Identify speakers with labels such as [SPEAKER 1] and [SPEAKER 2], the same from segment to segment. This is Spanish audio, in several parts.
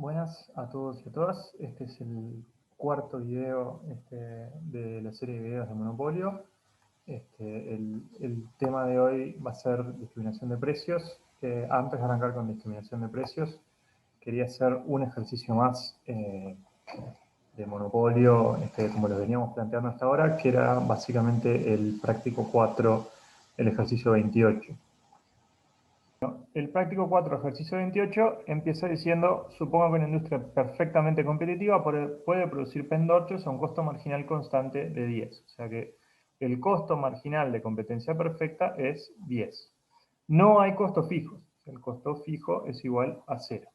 [SPEAKER 1] Buenas a todos y a todas. Este es el cuarto video de la serie de videos de Monopolio. El tema de hoy va a ser discriminación de precios. Antes de arrancar con discriminación de precios, quería hacer un ejercicio más de Monopolio, como lo veníamos planteando hasta ahora, que era básicamente el práctico 4, el ejercicio 28. El práctico 4, ejercicio 28, empieza diciendo: supongo que una industria perfectamente competitiva puede producir pendorchos a un costo marginal constante de 10. O sea que el costo marginal de competencia perfecta es 10. No hay costos fijos. El costo fijo es igual a 0.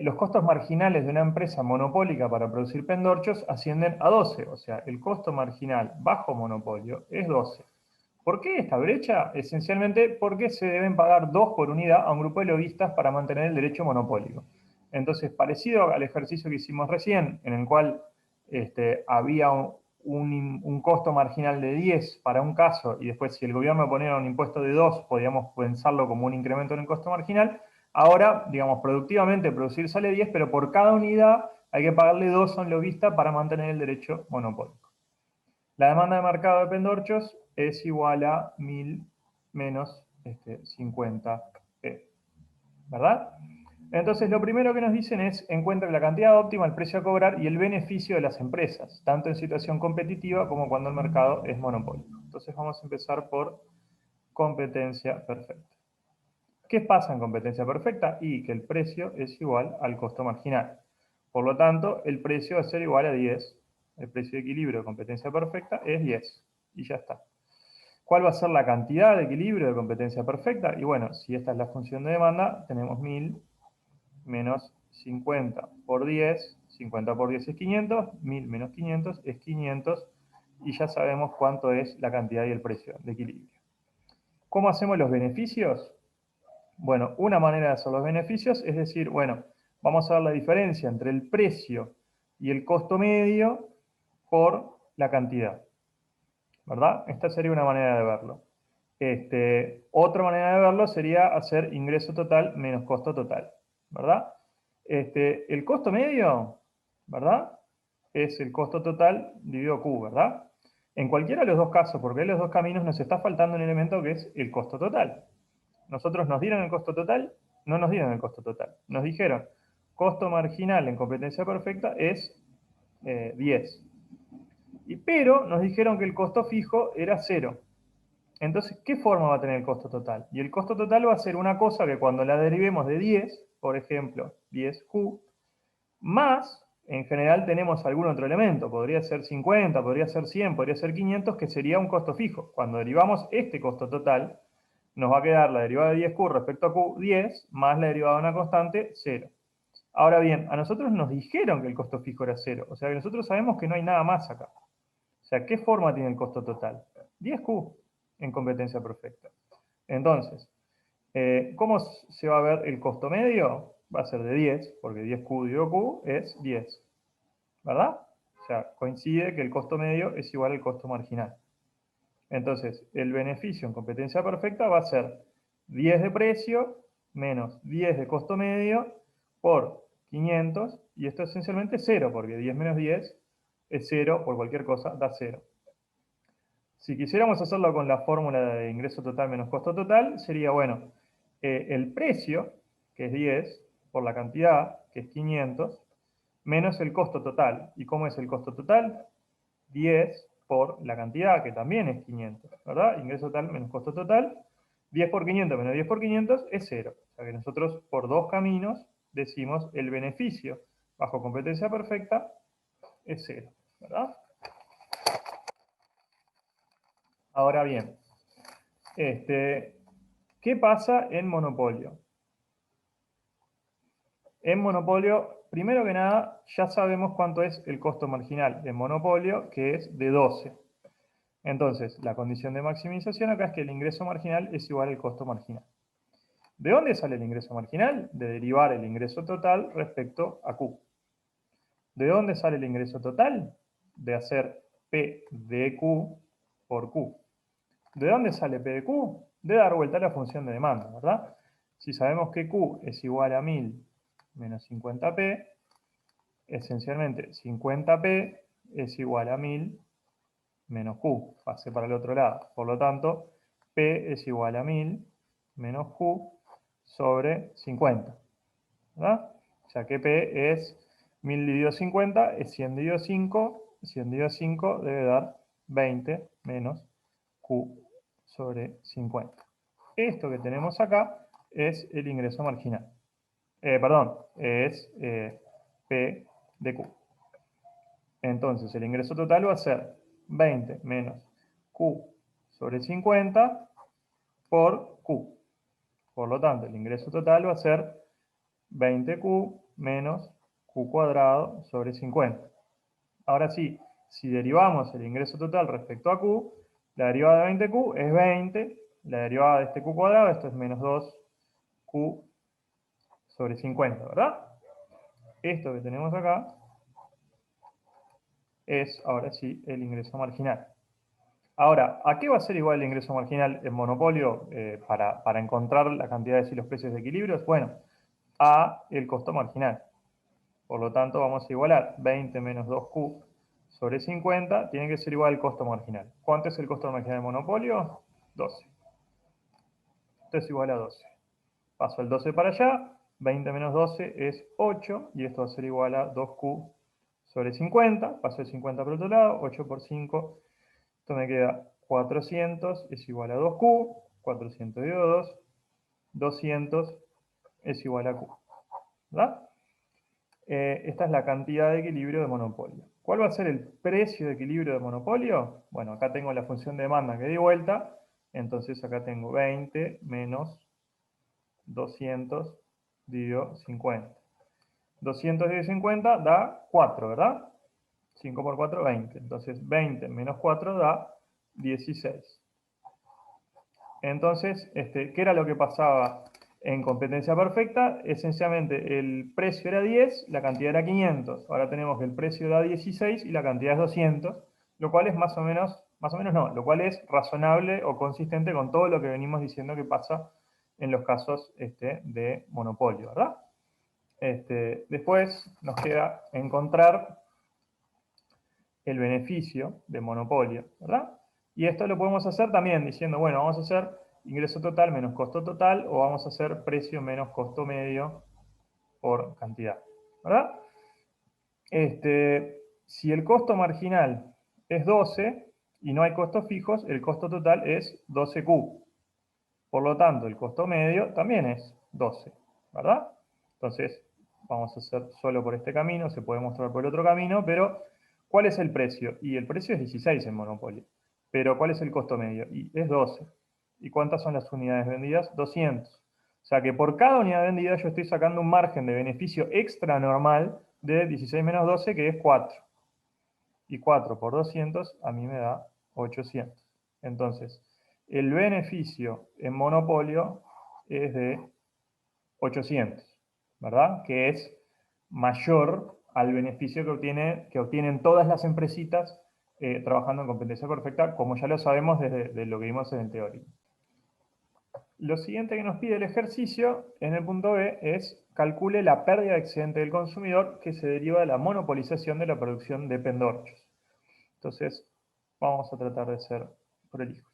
[SPEAKER 1] Los costos marginales de una empresa monopólica para producir pendorchos ascienden a 12. O sea, el costo marginal bajo monopolio es 12. ¿Por qué esta brecha? Esencialmente porque se deben pagar 2 por unidad a un grupo de lobistas para mantener el derecho monopólico. Entonces, parecido al ejercicio que hicimos recién, en el cual había un costo marginal de 10 para un caso, y después si el gobierno ponía un impuesto de 2, podíamos pensarlo como un incremento en el costo marginal. Ahora, digamos, productivamente producir sale 10, pero por cada unidad hay que pagarle 2 a un lobista para mantener el derecho monopólico. La demanda de mercado de pendorchos es igual a 1000 menos 50p, ¿verdad? Entonces, lo primero que nos dicen es: encuentra la cantidad óptima, el precio a cobrar y el beneficio de las empresas, tanto en situación competitiva como cuando el mercado es monopólico. Entonces, vamos a empezar por competencia perfecta. ¿Qué pasa en competencia perfecta? Y que el precio es igual al costo marginal. Por lo tanto, el precio va a ser igual a 10. El precio de equilibrio de competencia perfecta es 10. Y ya está. ¿Cuál va a ser la cantidad de equilibrio de competencia perfecta? Y bueno, si esta es la función de demanda, tenemos 1000 menos 50 por 10. 50 por 10 es 500. 1000 menos 500 es 500. Y ya sabemos cuánto es la cantidad y el precio de equilibrio. ¿Cómo hacemos los beneficios? Bueno, una manera de hacer los beneficios es decir, bueno, vamos a ver la diferencia entre el precio y el costo medio por la cantidad, ¿verdad? Esta sería una manera de verlo. Otra manera de verlo sería hacer ingreso total menos costo total, ¿verdad? El costo medio, ¿verdad? Es el costo total dividido Q, ¿verdad? En cualquiera de los dos casos, porque en los dos caminos nos está faltando un elemento que es el costo total. Nosotros nos dieron el costo total, no nos dieron el costo total. Nos dijeron, costo marginal en competencia perfecta es 10. Pero nos dijeron que el costo fijo era 0. Entonces, ¿qué forma va a tener el costo total? Y el costo total va a ser una cosa que cuando la derivemos de 10, por ejemplo, 10Q, más, en general tenemos algún otro elemento, podría ser 50, podría ser 100, podría ser 500, que sería un costo fijo. Cuando derivamos este costo total, nos va a quedar la derivada de 10Q respecto a Q, 10, más la derivada de una constante, 0. Ahora bien, a nosotros nos dijeron que el costo fijo era 0, o sea que nosotros sabemos que no hay nada más acá. O sea, ¿qué forma tiene el costo total? 10Q en competencia perfecta. Entonces, ¿cómo se va a ver el costo medio? Va a ser de 10, porque 10Q dividido Q es 10, ¿verdad? O sea, coincide que el costo medio es igual al costo marginal. Entonces, el beneficio en competencia perfecta va a ser 10 de precio menos 10 de costo medio por 500, y esto es esencialmente 0, porque 10 menos 10 es 0, por cualquier cosa da 0. Si quisiéramos hacerlo con la fórmula de ingreso total menos costo total, sería, bueno, el precio, que es 10, por la cantidad, que es 500, menos el costo total. ¿Y cómo es el costo total? 10 por la cantidad, que también es 500, ¿verdad? Ingreso total menos costo total. 10 por 500 menos 10 por 500 es 0. O sea que nosotros, por dos caminos, decimos el beneficio bajo competencia perfecta es 0, ¿verdad? Ahora bien, ¿qué pasa en monopolio? En monopolio, primero que nada, ya sabemos cuánto es el costo marginal en monopolio, que es de 12. Entonces, la condición de maximización acá es que el ingreso marginal es igual al costo marginal. ¿De dónde sale el ingreso marginal? De derivar el ingreso total respecto a Q. ¿De dónde sale el ingreso total? De hacer P de Q por Q. ¿De dónde sale P de Q? De dar vuelta a la función de demanda, ¿verdad? Si sabemos que Q es igual a 1000 menos 50p, esencialmente 50p es igual a 1000 menos Q, pase para el otro lado. Por lo tanto, P es igual a 1000 menos Q sobre 50. ¿Verdad? Ya que P es 1000 dividido 50, es 100 dividido 5. 100 dividido 5 debe dar 20 menos Q sobre 50. Esto que tenemos acá es el ingreso marginal. Perdón, es P de Q. Entonces, el ingreso total va a ser 20 menos Q sobre 50 por Q. Por lo tanto, el ingreso total va a ser 20Q menos Q cuadrado sobre 50. Ahora sí, si derivamos el ingreso total respecto a Q, la derivada de 20Q es 20, la derivada de este Q cuadrado, esto es menos 2Q sobre 50, ¿verdad? Esto que tenemos acá es, ahora sí, el ingreso marginal. Ahora, ¿a qué va a ser igual el ingreso marginal en monopolio para encontrar la cantidad y los precios de equilibrios? Bueno, a el costo marginal. Por lo tanto, vamos a igualar 20 menos 2Q sobre 50, tiene que ser igual al costo marginal. ¿Cuánto es el costo marginal de monopolio? 12. Esto es igual a 12. Paso el 12 para allá, 20 menos 12 es 8, y esto va a ser igual a 2Q sobre 50. Paso el 50 por otro lado, 8 por 5, esto me queda 400, es igual a 2Q, 400 dividido 2, 200 es igual a Q. ¿Verdad? Esta es la cantidad de equilibrio de monopolio. ¿Cuál va a ser el precio de equilibrio de monopolio? Bueno, acá tengo la función de demanda que di vuelta, entonces acá tengo 20 menos 200 dividido 50. 200 dividido 50 da 4, ¿verdad? 5 por 4, 20. Entonces 20 menos 4 da 16. Entonces, ¿qué era lo que pasaba en competencia perfecta? Esencialmente, el precio era 10, la cantidad era 500. Ahora tenemos que el precio da 16 y la cantidad es 200, lo cual es más o menos no, lo cual es razonable o consistente con todo lo que venimos diciendo que pasa en los casos de monopolio, ¿verdad? Después nos queda encontrar el beneficio de monopolio, ¿verdad? Y esto lo podemos hacer también diciendo, bueno, vamos a hacer ingreso total menos costo total, o vamos a hacer precio menos costo medio por cantidad, ¿verdad? Si el costo marginal es 12 y no hay costos fijos, el costo total es 12Q. Por lo tanto, el costo medio también es 12, ¿verdad? Entonces, vamos a hacer solo por este camino, se puede mostrar por el otro camino, pero ¿cuál es el precio? Y el precio es 16 en monopolio. Pero ¿cuál es el costo medio? Y es 12. ¿Y cuántas son las unidades vendidas? 200. O sea que por cada unidad vendida yo estoy sacando un margen de beneficio extra normal de 16 menos 12, que es 4. Y 4 por 200 a mí me da 800. Entonces, el beneficio en monopolio es de 800, ¿verdad? Que es mayor al beneficio que obtienen todas las empresitas trabajando en competencia perfecta, como ya lo sabemos desde lo que vimos en el teórico. Lo siguiente que nos pide el ejercicio en el punto B es calcule la pérdida de excedente del consumidor que se deriva de la monopolización de la producción de pendorchos. Entonces, vamos a tratar de ser prolijos.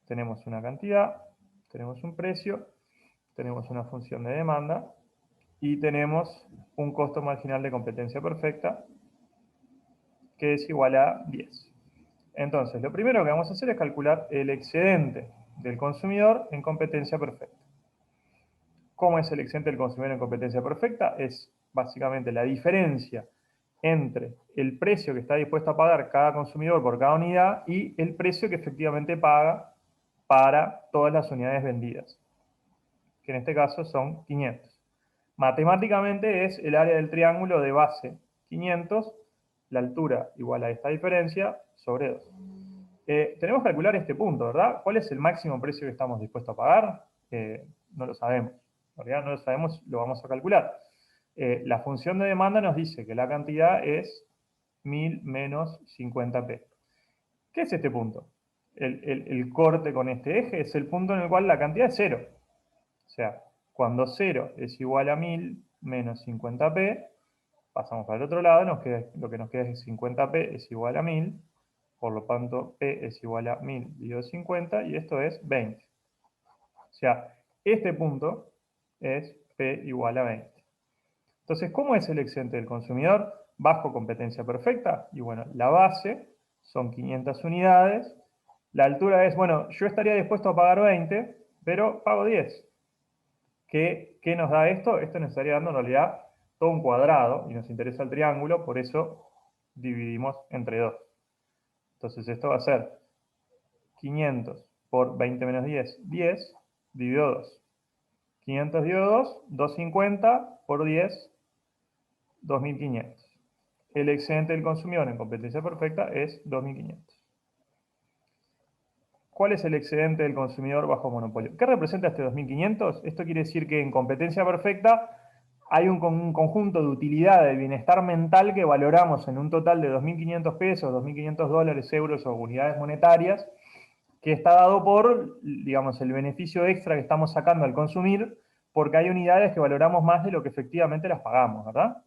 [SPEAKER 1] Tenemos una cantidad, tenemos un precio, tenemos una función de demanda y tenemos un costo marginal de competencia perfecta que es igual a 10. Entonces, lo primero que vamos a hacer es calcular el excedente del consumidor en competencia perfecta. ¿Cómo es el excedente del consumidor en competencia perfecta? Es básicamente la diferencia entre el precio que está dispuesto a pagar cada consumidor por cada unidad y el precio que efectivamente paga para todas las unidades vendidas, que en este caso son 500. Matemáticamente es el área del triángulo de base 500, la altura igual a esta diferencia, sobre 2. Tenemos que calcular este punto, ¿verdad? ¿Cuál es el máximo precio que estamos dispuestos a pagar? No lo sabemos. En realidad no lo sabemos, lo vamos a calcular. La función de demanda nos dice que la cantidad es 1000 menos 50p. ¿Qué es este punto? El corte con este eje es el punto en el cual la cantidad es 0. O sea, cuando 0 es igual a 1000, menos 50p, pasamos para el otro lado, lo que nos queda es 50p es igual a 1000, por lo tanto p es igual a 1000 dividido 50, y esto es 20. O sea, este punto es p igual a 20. Entonces, ¿cómo es el excedente del consumidor? Bajo competencia perfecta, y bueno, la base son 500 unidades, la altura es, bueno, yo estaría dispuesto a pagar 20, pero pago 10. ¿Qué nos da esto? Esto nos estaría dando en realidad todo un cuadrado, y nos interesa el triángulo, por eso dividimos entre 2. Entonces esto va a ser 500 por 20 menos 10, 10, dividido 2. 500 dividido 2, 250 por 10, 2500. El excedente del consumidor en competencia perfecta es 2500. ¿Cuál es el excedente del consumidor bajo monopolio? ¿Qué representa este 2500? Esto quiere decir que en competencia perfecta hay un conjunto de utilidad, de bienestar mental que valoramos en un total de 2.500 pesos, 2.500 dólares, euros o unidades monetarias, que está dado por, digamos, el beneficio extra que estamos sacando al consumir, porque hay unidades que valoramos más de lo que efectivamente las pagamos, ¿verdad?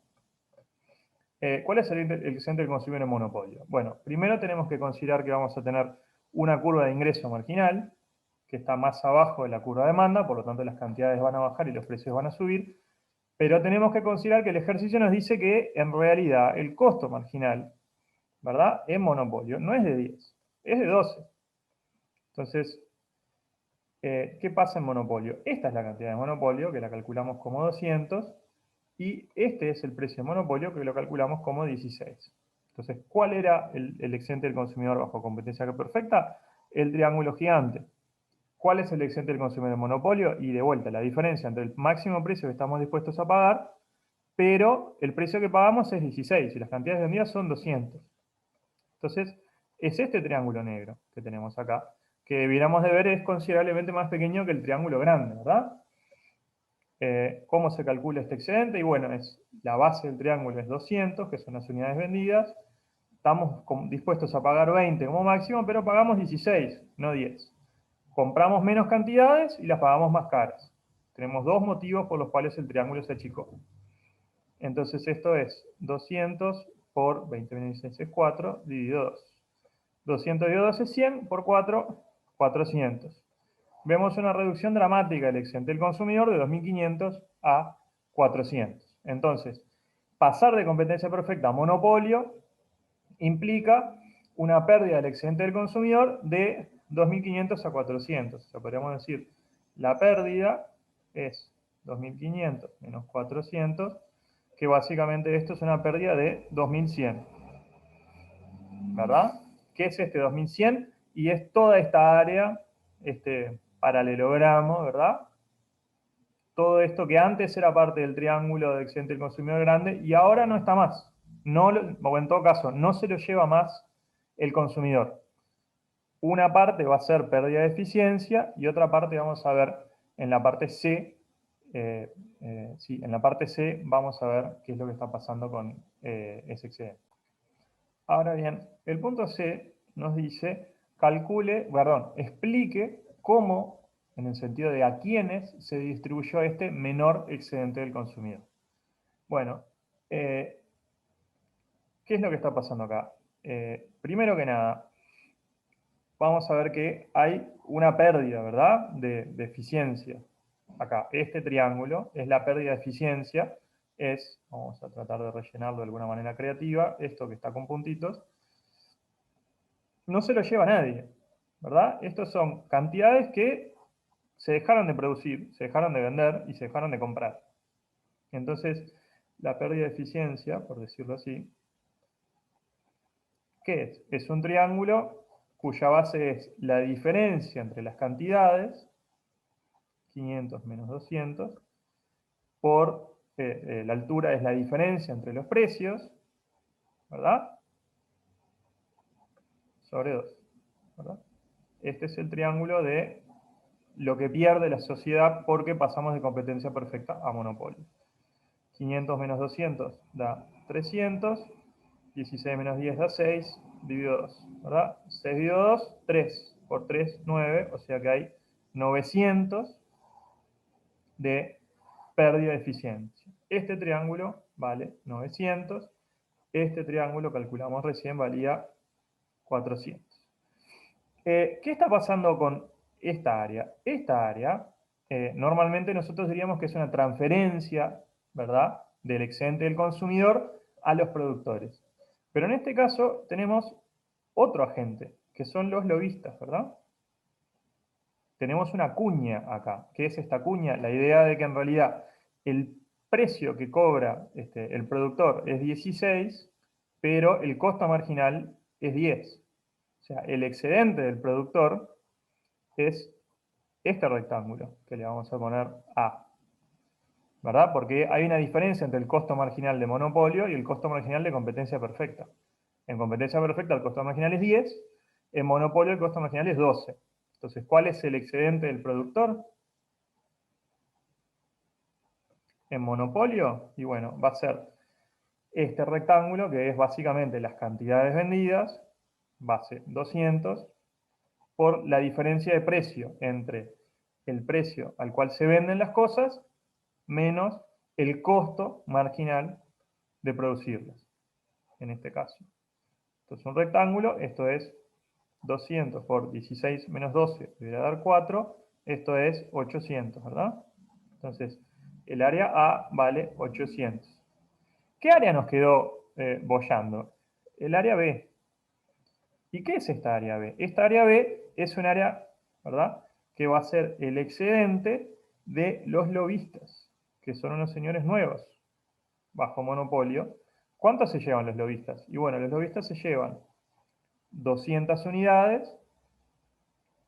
[SPEAKER 1] ¿Cuál es el excedente del consumidor en monopolio? Bueno, primero tenemos que considerar que vamos a tener una curva de ingreso marginal, que está más abajo de la curva de demanda, por lo tanto las cantidades van a bajar y los precios van a subir, pero tenemos que considerar que el ejercicio nos dice que en realidad el costo marginal, ¿verdad?, en monopolio no es de 10, es de 12. Entonces, ¿qué pasa en monopolio? Esta es la cantidad de monopolio, que la calculamos como 200, y este es el precio de monopolio, que lo calculamos como 16. Entonces, ¿cuál era el excedente del consumidor bajo competencia perfecta? El triángulo gigante. ¿Cuál es el excedente del consumidor de monopolio? Y de vuelta, la diferencia entre el máximo precio que estamos dispuestos a pagar, pero el precio que pagamos es 16 y las cantidades vendidas son 200. Entonces, es este triángulo negro que tenemos acá, que debiéramos de ver es considerablemente más pequeño que el triángulo grande, ¿verdad? ¿Cómo se calcula este excedente? Y bueno, la base del triángulo es 200, que son las unidades vendidas. Estamos dispuestos a pagar 20 como máximo, pero pagamos 16, no 10. Compramos menos cantidades y las pagamos más caras. Tenemos dos motivos por los cuales el triángulo se achicó. Entonces esto es 200 por 20 menos 16 es 4, dividido 2. 200 dividido 2 es 100, por 4, 400. Vemos una reducción dramática del excedente del consumidor de 2.500 a 400. Entonces, pasar de competencia perfecta a monopolio implica una pérdida del excedente del consumidor de 2.500 a 400. O sea, podríamos decir, la pérdida es 2.500 menos 400, que básicamente esto es una pérdida de 2.100. ¿Verdad? ¿Qué es este 2.100? Y es toda esta área, este paralelogramo, ¿verdad? Todo esto que antes era parte del triángulo de excedente del consumidor grande y ahora no está más. No, o en todo caso, no se lo lleva más el consumidor. Una parte va a ser pérdida de eficiencia y otra parte vamos a ver en la parte C. Sí, en la parte C vamos a ver qué es lo que está pasando con ese excedente. Ahora bien, el punto C nos dice, explique cómo, en el sentido de a quiénes se distribuyó este menor excedente del consumidor. Bueno, ¿qué es lo que está pasando acá? Primero que nada, vamos a ver que hay una pérdida, ¿verdad?, de eficiencia. Acá, este triángulo es la pérdida de eficiencia, vamos a tratar de rellenarlo de alguna manera creativa, esto que está con puntitos, no se lo lleva nadie, ¿verdad? Estos son cantidades que se dejaron de producir, se dejaron de vender y se dejaron de comprar. Entonces, la pérdida de eficiencia, por decirlo así, ¿qué es? Es un triángulo cuya base es la diferencia entre las cantidades, 500 menos 200, por la altura es la diferencia entre los precios, ¿verdad? Sobre 2, ¿verdad? Este es el triángulo de lo que pierde la sociedad porque pasamos de competencia perfecta a monopolio. 500 menos 200 da 300, 16 menos 10 da 6, dividido 2, ¿verdad? 6 dividido 2, 3, por 3, 9, o sea que hay 900 de pérdida de eficiencia. este triángulo vale 900, este triángulo, calculamos recién, valía 400. ¿Qué está pasando con esta área? Esta área, normalmente nosotros diríamos que es una transferencia, ¿verdad?, del excedente del consumidor a los productores. Pero en este caso tenemos otro agente, que son los lobistas, ¿verdad? Tenemos una cuña acá. ¿Qué es esta cuña? La idea de que en realidad el precio que cobra el productor es 16, pero el costo marginal es 10. O sea, el excedente del productor es este rectángulo, que le vamos a poner A, ¿verdad? Porque hay una diferencia entre el costo marginal de monopolio y el costo marginal de competencia perfecta. En competencia perfecta el costo marginal es 10, en monopolio el costo marginal es 12. Entonces, ¿cuál es el excedente del productor? En monopolio, y bueno, va a ser este rectángulo, que es básicamente las cantidades vendidas, base 200, por la diferencia de precio entre el precio al cual se venden las cosas menos el costo marginal de producirlas, en este caso. Entonces un rectángulo, esto es 200 por 16 menos 12, le voy a dar 4, esto es 800, ¿verdad? Entonces, el área A vale 800. ¿Qué área nos quedó boyando? El área B. ¿Y qué es esta área B? Esta área B es un área, ¿verdad?, que va a ser el excedente de los lobistas, que son unos señores nuevos, bajo monopolio. ¿Cuánto se llevan los lobistas? Y bueno, los lobistas se llevan 200 unidades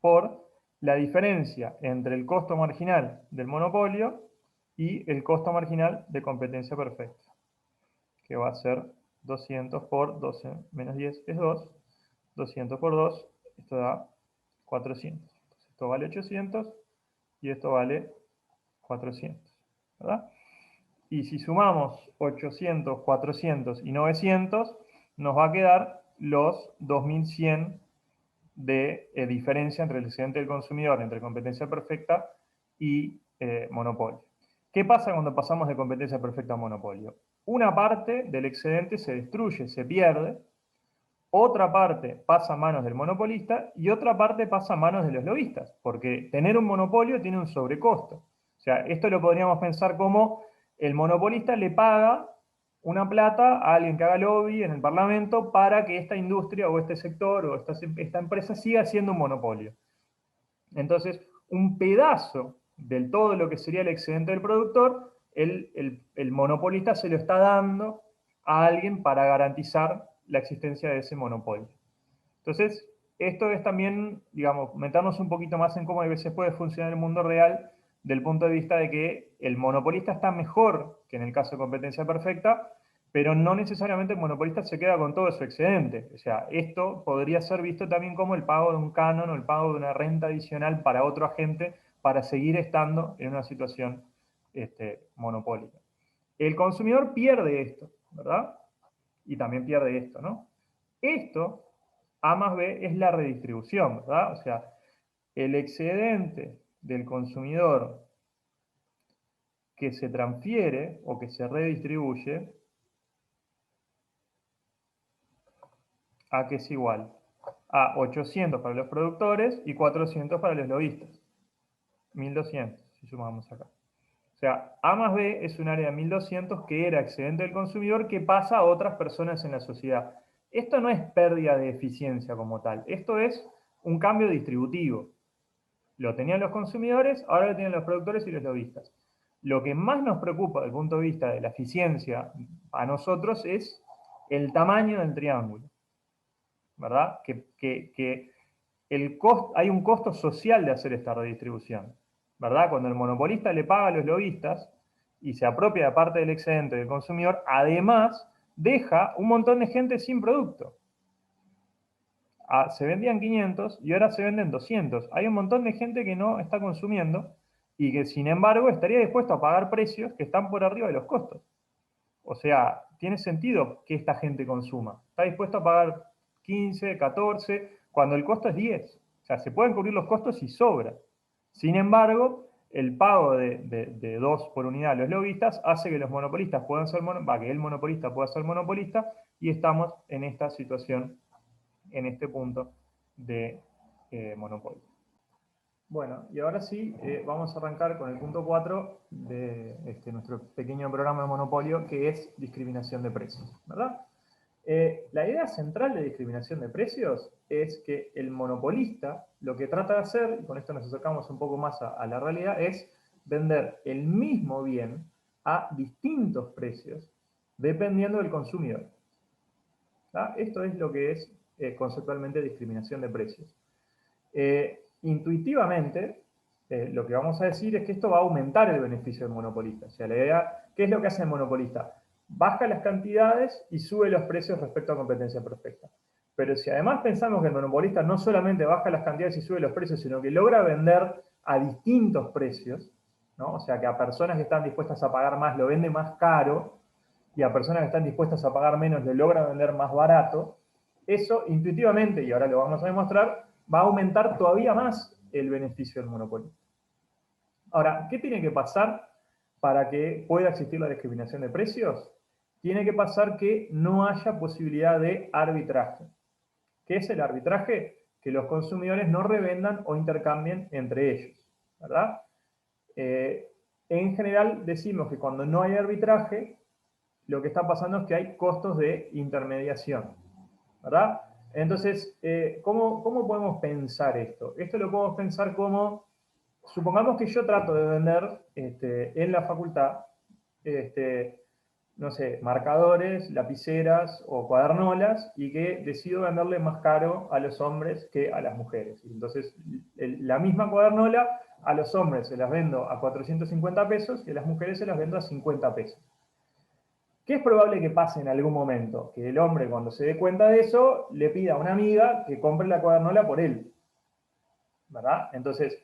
[SPEAKER 1] por la diferencia entre el costo marginal del monopolio y el costo marginal de competencia perfecta, que va a ser 200 por 12 menos 10 es 2, 200 por 2, esto da 400. Entonces, esto vale 800 y esto vale 400, ¿verdad? Y si sumamos 800, 400 y 900, nos va a quedar los 2100 de diferencia entre el excedente del consumidor, entre competencia perfecta y monopolio. ¿Qué pasa cuando pasamos de competencia perfecta a monopolio? Una parte del excedente se destruye, se pierde, otra parte pasa a manos del monopolista y otra parte pasa a manos de los lobistas, porque tener un monopolio tiene un sobrecosto. O sea, esto lo podríamos pensar como el monopolista le paga una plata a alguien que haga lobby en el Parlamento para que esta industria o este sector o esta empresa siga siendo un monopolio. Entonces, un pedazo del todo lo que sería el excedente del productor, el monopolista se lo está dando a alguien para garantizar la existencia de ese monopolio. Entonces, esto es también, digamos, meternos un poquito más en cómo a veces puede funcionar el mundo real del punto de vista de que el monopolista está mejor que en el caso de competencia perfecta, pero no necesariamente el monopolista se queda con todo su excedente. O sea, esto podría ser visto también como el pago de un canon o el pago de una renta adicional para otro agente para seguir estando en una situación monopólica. El consumidor pierde esto, ¿verdad? Y también pierde esto, ¿no? Esto, A más B, es la redistribución, ¿verdad? O sea, el excedente del consumidor que se transfiere o que se redistribuye, ¿a qué es igual? A 800 para los productores y 400 para los lobistas. 1200, si sumamos acá. O sea, A más B es un área de 1200 que era excedente del consumidor que pasa a otras personas en la sociedad. Esto no es pérdida de eficiencia como tal, esto es un cambio distributivo. Lo tenían los consumidores, ahora lo tienen los productores y los lobistas. Lo que más nos preocupa desde el punto de vista de la eficiencia a nosotros es el tamaño del triángulo, ¿verdad? Que hay un costo social de hacer esta redistribución, ¿verdad? Cuando el monopolista le paga a los lobistas y se apropia de parte del excedente del consumidor, además deja un montón de gente sin producto. Se vendían 500 y ahora se venden 200. Hay un montón de gente que no está consumiendo y que sin embargo estaría dispuesto a pagar precios que están por arriba de los costos. O sea, tiene sentido que esta gente consuma. Está dispuesto a pagar 15, 14, cuando el costo es 10. O sea, se pueden cubrir los costos y sobra. Sin embargo, el pago de 2 por unidad a los lobistas hace que los monopolistas puedan ser que el monopolista pueda ser monopolista, y estamos en esta situación, en este punto de monopolio. Bueno, y ahora sí, vamos a arrancar con el punto 4 de nuestro pequeño programa de monopolio, que es discriminación de precios, ¿verdad? La idea central de discriminación de precios es que el monopolista lo que trata de hacer, y con esto nos acercamos un poco más a la realidad, es vender el mismo bien a distintos precios dependiendo del consumidor. ¿Tá? Esto es lo que es conceptualmente discriminación de precios. Intuitivamente, lo que vamos a decir es que esto va a aumentar el beneficio del monopolista. O sea, la idea, ¿qué es lo que hace el monopolista? Baja las cantidades y sube los precios respecto a competencia perfecta. Pero si además pensamos que el monopolista no solamente baja las cantidades y sube los precios, sino que logra vender a distintos precios, ¿no? O sea, que a personas que están dispuestas a pagar más lo vende más caro, y a personas que están dispuestas a pagar menos le logra vender más barato, eso intuitivamente, y ahora lo vamos a demostrar, va a aumentar todavía más el beneficio del monopolio. Ahora, ¿qué tiene que pasar para que pueda existir la discriminación de precios? Tiene que pasar que no haya posibilidad de arbitraje. ¿Qué es el arbitraje? Que los consumidores no revendan o intercambien entre ellos, ¿verdad? En general decimos que cuando no hay arbitraje, lo que está pasando es que hay costos de intermediación, ¿verdad? Entonces, ¿cómo podemos pensar esto? Esto lo podemos pensar como, supongamos que yo trato de vender en la facultad, no sé, marcadores, lapiceras o cuadernolas, y que decido venderle más caro a los hombres que a las mujeres. Entonces, la misma cuadernola a los hombres se las vendo a 450 pesos y a las mujeres se las vendo a 50 pesos. ¿Qué es probable que pase en algún momento? Que el hombre, cuando se dé cuenta de eso, le pida a una amiga que compre la cuadernola por él, ¿verdad? Entonces,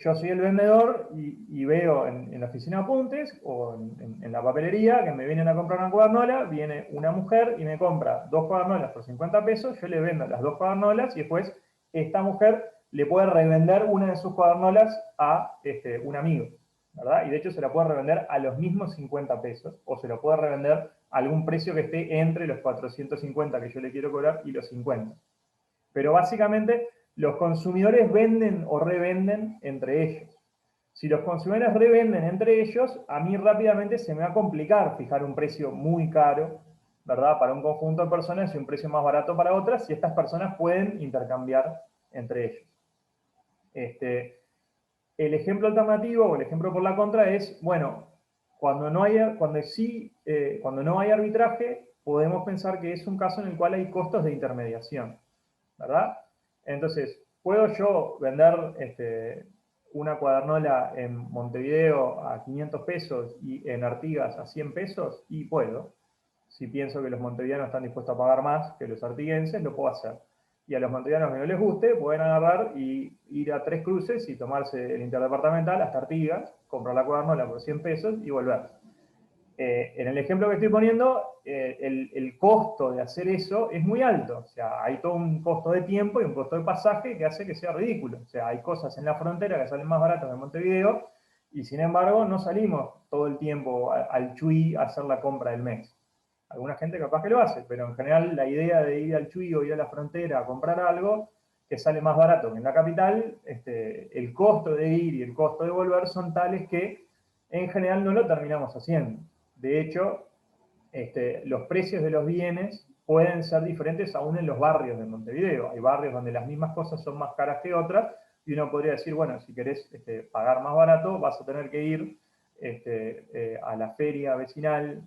[SPEAKER 1] yo soy el vendedor y veo en la oficina de apuntes o en la papelería que me vienen a comprar una cuadernola, viene una mujer y me compra 2 cuadernolas por 50 pesos, yo le vendo las 2 cuadernolas y después esta mujer le puede revender una de sus cuadernolas a un amigo, ¿verdad? Y de hecho se la puede revender a los mismos 50 pesos, o se lo puede revender a algún precio que esté entre los 450 que yo le quiero cobrar y los 50. Pero básicamente los consumidores venden o revenden entre ellos. Si los consumidores revenden entre ellos, a mí rápidamente se me va a complicar fijar un precio muy caro, ¿verdad? Para un conjunto de personas y un precio más barato para otras, si estas personas pueden intercambiar entre ellos. El ejemplo alternativo o el ejemplo por la contra es, bueno, cuando no hay arbitraje, podemos pensar que es un caso en el cual hay costos de intermediación, ¿verdad? Entonces, ¿puedo yo vender una cuadernola en Montevideo a 500 pesos y en Artigas a 100 pesos? Y puedo. Si pienso que los montevideanos están dispuestos a pagar más que los artiguenses, lo puedo hacer. Y a los montevideanos que no les guste, pueden agarrar y ir a Tres Cruces y tomarse el interdepartamental hasta Artigas, comprar la cuadernola por 100 pesos y volver. En el ejemplo que estoy poniendo, el costo de hacer eso es muy alto. O sea, hay todo un costo de tiempo y un costo de pasaje que hace que sea ridículo. O sea, hay cosas en la frontera que salen más baratas en Montevideo y sin embargo no salimos todo el tiempo al Chuy a hacer la compra del mes. Alguna gente capaz que lo hace, pero en general la idea de ir al Chuy o ir a la frontera a comprar algo que sale más barato que en la capital, el costo de ir y el costo de volver son tales que en general no lo terminamos haciendo. De hecho, los precios de los bienes pueden ser diferentes aún en los barrios de Montevideo. Hay barrios donde las mismas cosas son más caras que otras, y uno podría decir, bueno, si querés pagar más barato, vas a tener que ir a la feria vecinal,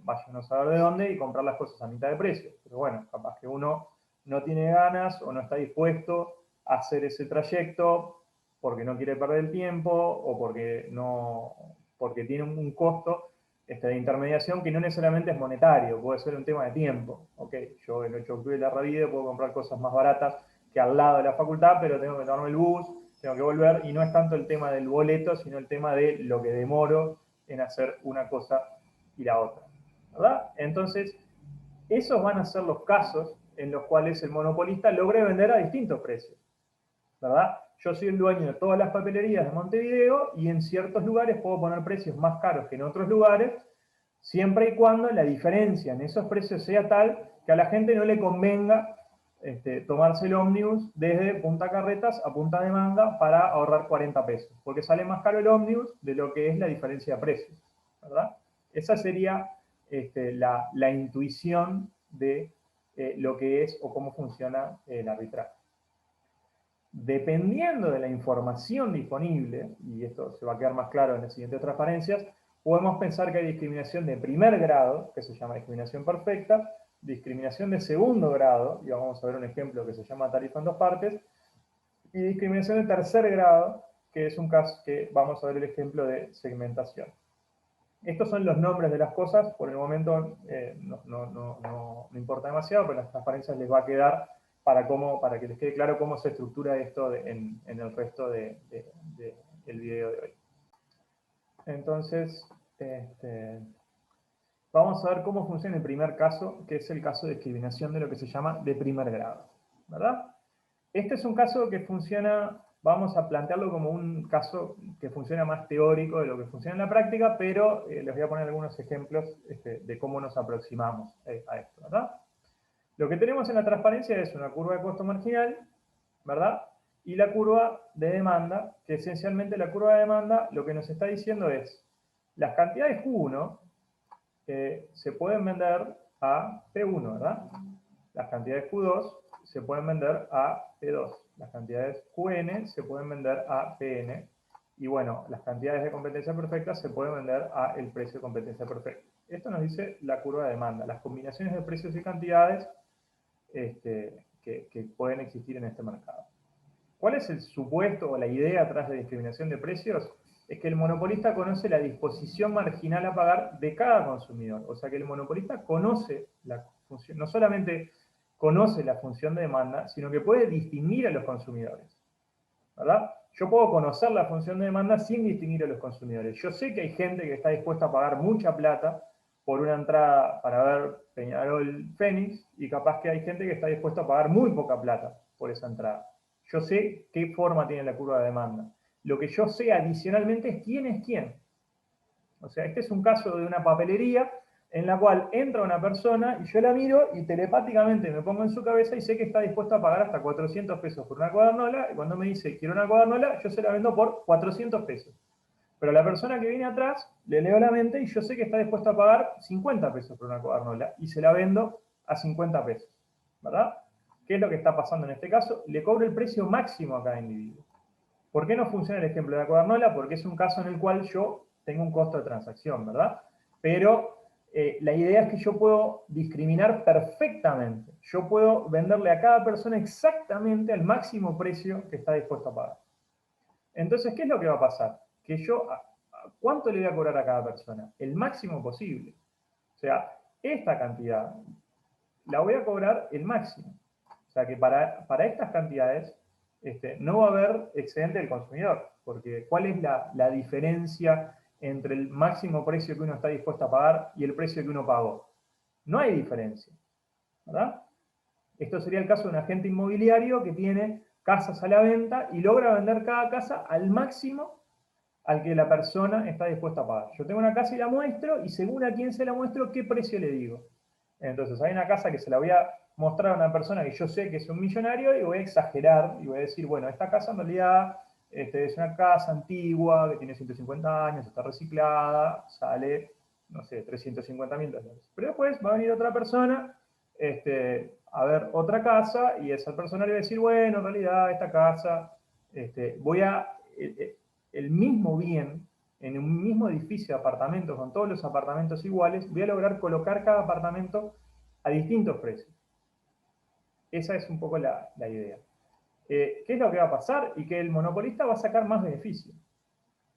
[SPEAKER 1] vaya a no saber de dónde, y comprar las cosas a mitad de precio. Pero bueno, capaz que uno no tiene ganas o no está dispuesto a hacer ese trayecto porque no quiere perder el tiempo o porque tiene un costo de intermediación que no necesariamente es monetario, puede ser un tema de tiempo. Ok, yo el 8 de octubre de la Ravide puedo comprar cosas más baratas que al lado de la facultad, pero tengo que tomarme el bus, tengo que volver, y no es tanto el tema del boleto, sino el tema de lo que demoro en hacer una cosa y la otra, ¿verdad? Entonces, esos van a ser los casos en los cuales el monopolista logre vender a distintos precios. ¿verdad? Yo soy el dueño de todas las papelerías de Montevideo y en ciertos lugares puedo poner precios más caros que en otros lugares, siempre y cuando la diferencia en esos precios sea tal que a la gente no le convenga tomarse el ómnibus desde Punta Carretas a Punta de Manga para ahorrar 40 pesos, porque sale más caro el ómnibus de lo que es la diferencia de precios, ¿verdad? Esa sería la intuición de lo que es o cómo funciona el arbitraje. Dependiendo de la información disponible, y esto se va a quedar más claro en las siguientes transparencias, podemos pensar que hay discriminación de primer grado, que se llama discriminación perfecta, discriminación de segundo grado, y vamos a ver un ejemplo que se llama tarifa en dos partes, y discriminación de tercer grado, que es un caso que vamos a ver el ejemplo de segmentación. Estos son los nombres de las cosas, por el momento no importa demasiado, pero en las transparencias les va a quedar para que les quede claro cómo se estructura esto en el resto del video de hoy. Entonces, vamos a ver cómo funciona el primer caso, que es el caso de discriminación de lo que se llama de primer grado, ¿verdad? Este es un caso que funciona, vamos a plantearlo como un caso que funciona más teórico de lo que funciona en la práctica, pero les voy a poner algunos ejemplos de cómo nos aproximamos a esto, ¿verdad? Lo que tenemos en la transparencia es una curva de costo marginal, ¿verdad? Y la curva de demanda, que esencialmente la curva de demanda lo que nos está diciendo es las cantidades Q1 se pueden vender a P1, ¿verdad? Las cantidades Q2 se pueden vender a P2. Las cantidades Qn se pueden vender a Pn. Y bueno, las cantidades de competencia perfecta se pueden vender a el precio de competencia perfecta. Esto nos dice la curva de demanda, las combinaciones de precios y cantidades que pueden existir en este mercado. ¿Cuál es el supuesto o la idea atrás de discriminación de precios? Es que el monopolista conoce la disposición marginal a pagar de cada consumidor. O sea que el monopolista conoce la función, no solamente conoce la función de demanda, sino que puede distinguir a los consumidores, ¿verdad? Yo puedo conocer la función de demanda sin distinguir a los consumidores. Yo sé que hay gente que está dispuesta a pagar mucha plata por una entrada para ver Peñarol Fénix y capaz que hay gente que está dispuesta a pagar muy poca plata por esa entrada. Yo sé qué forma tiene la curva de demanda. Lo que yo sé adicionalmente es quién. O sea, este es un caso de una papelería en la cual entra una persona y yo la miro y telepáticamente me pongo en su cabeza y sé que está dispuesta a pagar hasta 400 pesos por una cuadernola, y cuando me dice quiero una cuadernola, yo se la vendo por 400 pesos. Pero la persona que viene atrás, le leo la mente y yo sé que está dispuesta a pagar 50 pesos por una cuadernola y se la vendo a 50 pesos, ¿verdad? ¿Qué es lo que está pasando en este caso? Le cobro el precio máximo a cada individuo. ¿Por qué no funciona el ejemplo de la cuadernola? Porque es un caso en el cual yo tengo un costo de transacción, ¿verdad? Pero la idea es que yo puedo discriminar perfectamente. Yo puedo venderle a cada persona exactamente al máximo precio que está dispuesto a pagar. Entonces, ¿qué es lo que va a pasar? Que yo, ¿cuánto le voy a cobrar a cada persona? El máximo posible. O sea, esta cantidad la voy a cobrar el máximo. O sea que para estas cantidades no va a haber excedente del consumidor, porque ¿cuál es la diferencia entre el máximo precio que uno está dispuesto a pagar y el precio que uno pagó? No hay diferencia, ¿verdad? Esto sería el caso de un agente inmobiliario que tiene casas a la venta y logra vender cada casa al máximo al que la persona está dispuesta a pagar. Yo tengo una casa y la muestro, y según a quién se la muestro, ¿qué precio le digo? Entonces, hay una casa que se la voy a mostrar a una persona que yo sé que es un millonario y voy a exagerar y voy a decir, bueno, esta casa en realidad es una casa antigua que tiene 150 años, está reciclada, sale, no sé, 350.000 dólares. Pero después va a venir otra persona a ver otra casa y esa persona le va a decir, bueno, en realidad esta casa, voy a el mismo bien, en un mismo edificio de apartamentos, con todos los apartamentos iguales, voy a lograr colocar cada apartamento a distintos precios. Esa es un poco la idea. ¿Qué es lo que va a pasar? Y que el monopolista va a sacar más beneficio.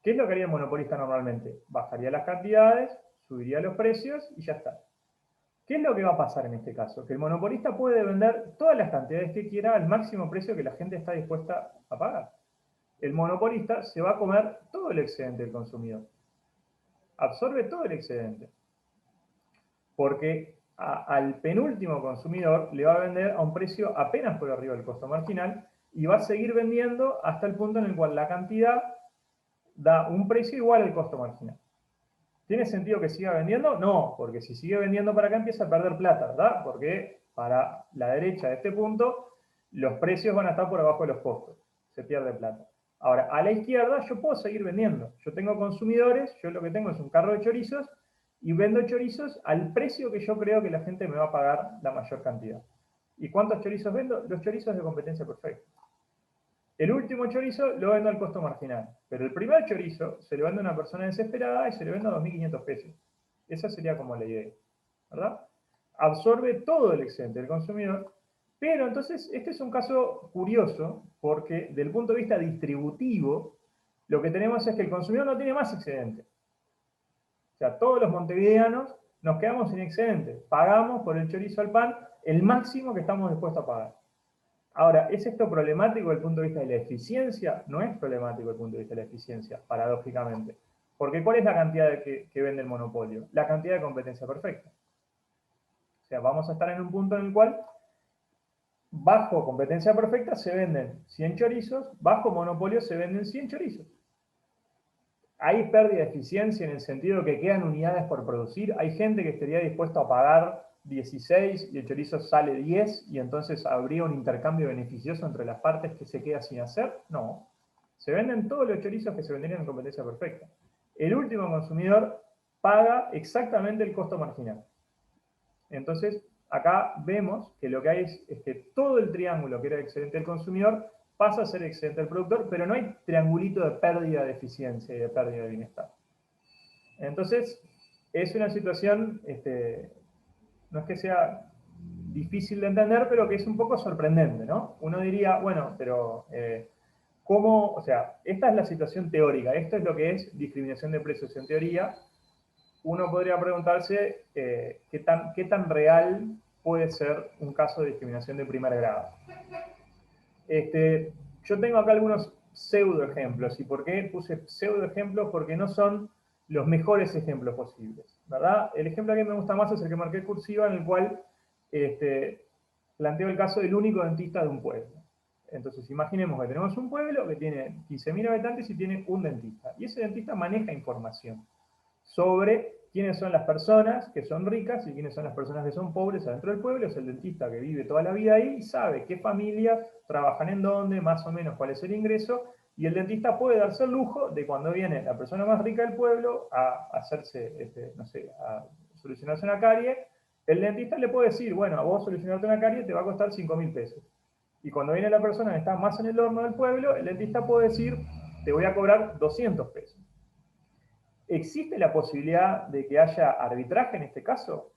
[SPEAKER 1] ¿Qué es lo que haría el monopolista normalmente? Bajaría las cantidades, subiría los precios y ya está. ¿Qué es lo que va a pasar en este caso? Que el monopolista puede vender todas las cantidades que quiera al máximo precio que la gente está dispuesta a pagar. El monopolista se va a comer todo el excedente del consumidor. Absorbe todo el excedente. Porque al penúltimo consumidor le va a vender a un precio apenas por arriba del costo marginal y va a seguir vendiendo hasta el punto en el cual la cantidad da un precio igual al costo marginal. ¿Tiene sentido que siga vendiendo? No, porque si sigue vendiendo para acá empieza a perder plata, ¿verdad? Porque para la derecha de este punto los precios van a estar por abajo de los costos, se pierde plata. Ahora, a la izquierda yo puedo seguir vendiendo. Yo tengo consumidores, yo lo que tengo es un carro de chorizos y vendo chorizos al precio que yo creo que la gente me va a pagar la mayor cantidad. ¿Y cuántos chorizos vendo? Los chorizos de competencia perfecta. El último chorizo lo vendo al costo marginal, pero el primer chorizo se le vende a una persona desesperada y se le vende a 2.500 pesos. Esa sería como la idea, ¿verdad? Absorbe todo el excedente del consumidor, pero entonces este es un caso curioso porque del punto de vista distributivo, lo que tenemos es que el consumidor no tiene más excedente. O sea, todos los montevideanos nos quedamos sin excedente. Pagamos por el chorizo al pan el máximo que estamos dispuestos a pagar. Ahora, ¿es esto problemático desde el punto de vista de la eficiencia? No es problemático desde el punto de vista de la eficiencia, paradójicamente. Porque ¿cuál es la cantidad que vende el monopolio? La cantidad de competencia perfecta. O sea, vamos a estar en un punto en el cual, bajo competencia perfecta, se venden 100 chorizos, bajo monopolio se venden 100 chorizos. ¿Hay pérdida de eficiencia en el sentido que quedan unidades por producir? ¿Hay gente que estaría dispuesta a pagar 16 y el chorizo sale 10 y entonces habría un intercambio beneficioso entre las partes que se queda sin hacer? No. Se venden todos los chorizos que se venderían en competencia perfecta. El último consumidor paga exactamente el costo marginal. Entonces, acá vemos que lo que hay es que todo el triángulo que era excedente del consumidor pasa a ser excedente del productor, pero no hay triangulito de pérdida de eficiencia y de pérdida de bienestar. Entonces, es una situación, no es que sea difícil de entender, pero que es un poco sorprendente, ¿no? Uno diría, bueno, pero ¿cómo? O sea, esta es la situación teórica, esto es lo que es discriminación de precios en teoría. Uno podría preguntarse qué tan real puede ser un caso de discriminación de primer grado. Yo tengo acá algunos pseudo ejemplos. ¿Y por qué puse pseudo ejemplos? Porque no son los mejores ejemplos posibles, ¿verdad? El ejemplo que me gusta más es el que marqué cursiva, en el cual planteo el caso del único dentista de un pueblo. Entonces, imaginemos que tenemos un pueblo que tiene 15.000 habitantes y tiene un dentista. Y ese dentista maneja información sobre quiénes son las personas que son ricas y quiénes son las personas que son pobres adentro del pueblo. Es el dentista que vive toda la vida ahí y sabe qué familias trabajan en dónde, más o menos cuál es el ingreso, y el dentista puede darse el lujo de cuando viene la persona más rica del pueblo a hacerse, no sé, a solucionarse una carie, el dentista le puede decir, bueno, a vos solucionarte una carie te va a costar 5.000 pesos. Y cuando viene la persona que está más en el horno del pueblo, el dentista puede decir, te voy a cobrar 200 pesos. ¿Existe la posibilidad de que haya arbitraje en este caso?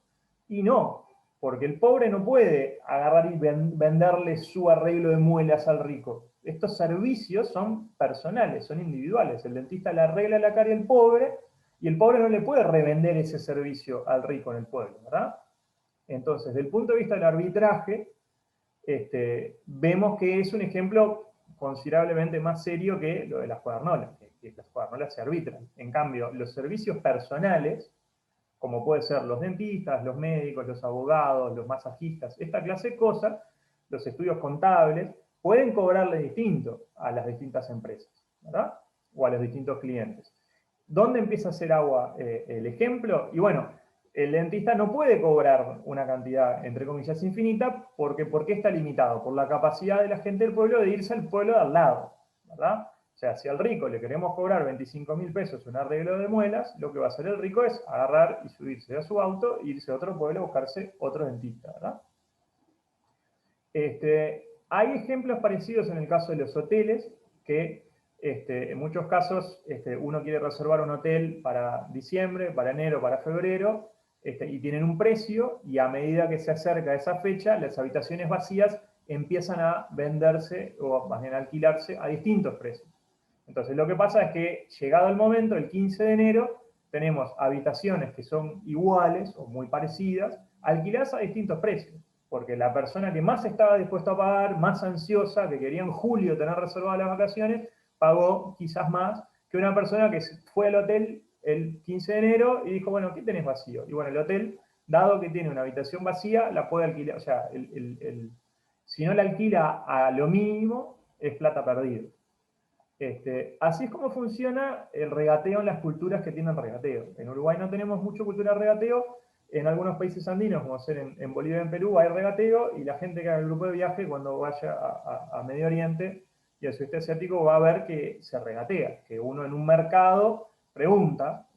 [SPEAKER 1] Y no, porque el pobre no puede agarrar y venderle su arreglo de muelas al rico. Estos servicios son personales, son individuales. El dentista le arregla la carie al pobre y el pobre no le puede revender ese servicio al rico en el pueblo, ¿verdad? Entonces, desde el punto de vista del arbitraje, vemos que es un ejemplo considerablemente más serio que lo de las cuadernolas, que las cuadernolas se arbitran. En cambio, los servicios personales, como pueden ser los dentistas, los médicos, los abogados, los masajistas, esta clase de cosas, los estudios contables, pueden cobrarle distinto a las distintas empresas, ¿verdad? O a los distintos clientes. ¿Dónde empieza a hacer agua el ejemplo? Y bueno, el dentista no puede cobrar una cantidad, entre comillas, infinita, porque está limitado por la capacidad de la gente del pueblo de irse al pueblo de al lado, ¿verdad? O sea, si al rico le queremos cobrar 25.000 pesos un arreglo de muelas, lo que va a hacer el rico es agarrar y subirse a su auto e irse a otro pueblo a buscarse otro dentista, ¿verdad? Hay ejemplos parecidos en el caso de los hoteles, que en muchos casos uno quiere reservar un hotel para diciembre, para enero, para febrero, y tienen un precio, y a medida que se acerca esa fecha, las habitaciones vacías empiezan a venderse, o más bien a alquilarse, a distintos precios. Entonces lo que pasa es que llegado el momento, el 15 de enero, tenemos habitaciones que son iguales o muy parecidas, alquiladas a distintos precios, porque la persona que más estaba dispuesta a pagar, más ansiosa, que quería en julio tener reservadas las vacaciones, pagó quizás más que una persona que fue al hotel el 15 de enero y dijo, bueno, ¿qué tenés vacío? Y bueno, el hotel, dado que tiene una habitación vacía, la puede alquilar, o sea, si no la alquila a lo mínimo, es plata perdida. Así es como funciona el regateo en las culturas que tienen regateo. En Uruguay no tenemos mucha cultura de regateo. En algunos países andinos, como ser en Bolivia y en Perú, hay regateo, y la gente que haga el grupo de viaje, cuando vaya a Medio Oriente y al sudeste asiático, va a ver que se regatea, que uno en un mercado pregunta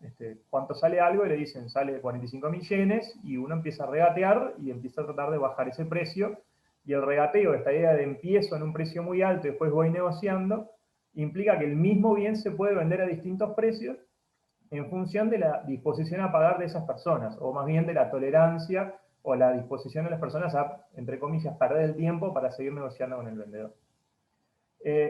[SPEAKER 1] cuánto sale algo y le dicen sale 45.000 yenes, y uno empieza a regatear y empieza a tratar de bajar ese precio. Y el regateo, esta idea de empiezo en un precio muy alto y después voy negociando, implica que el mismo bien se puede vender a distintos precios en función de la disposición a pagar de esas personas, o más bien de la tolerancia o la disposición de las personas a, entre comillas, perder el tiempo para seguir negociando con el vendedor.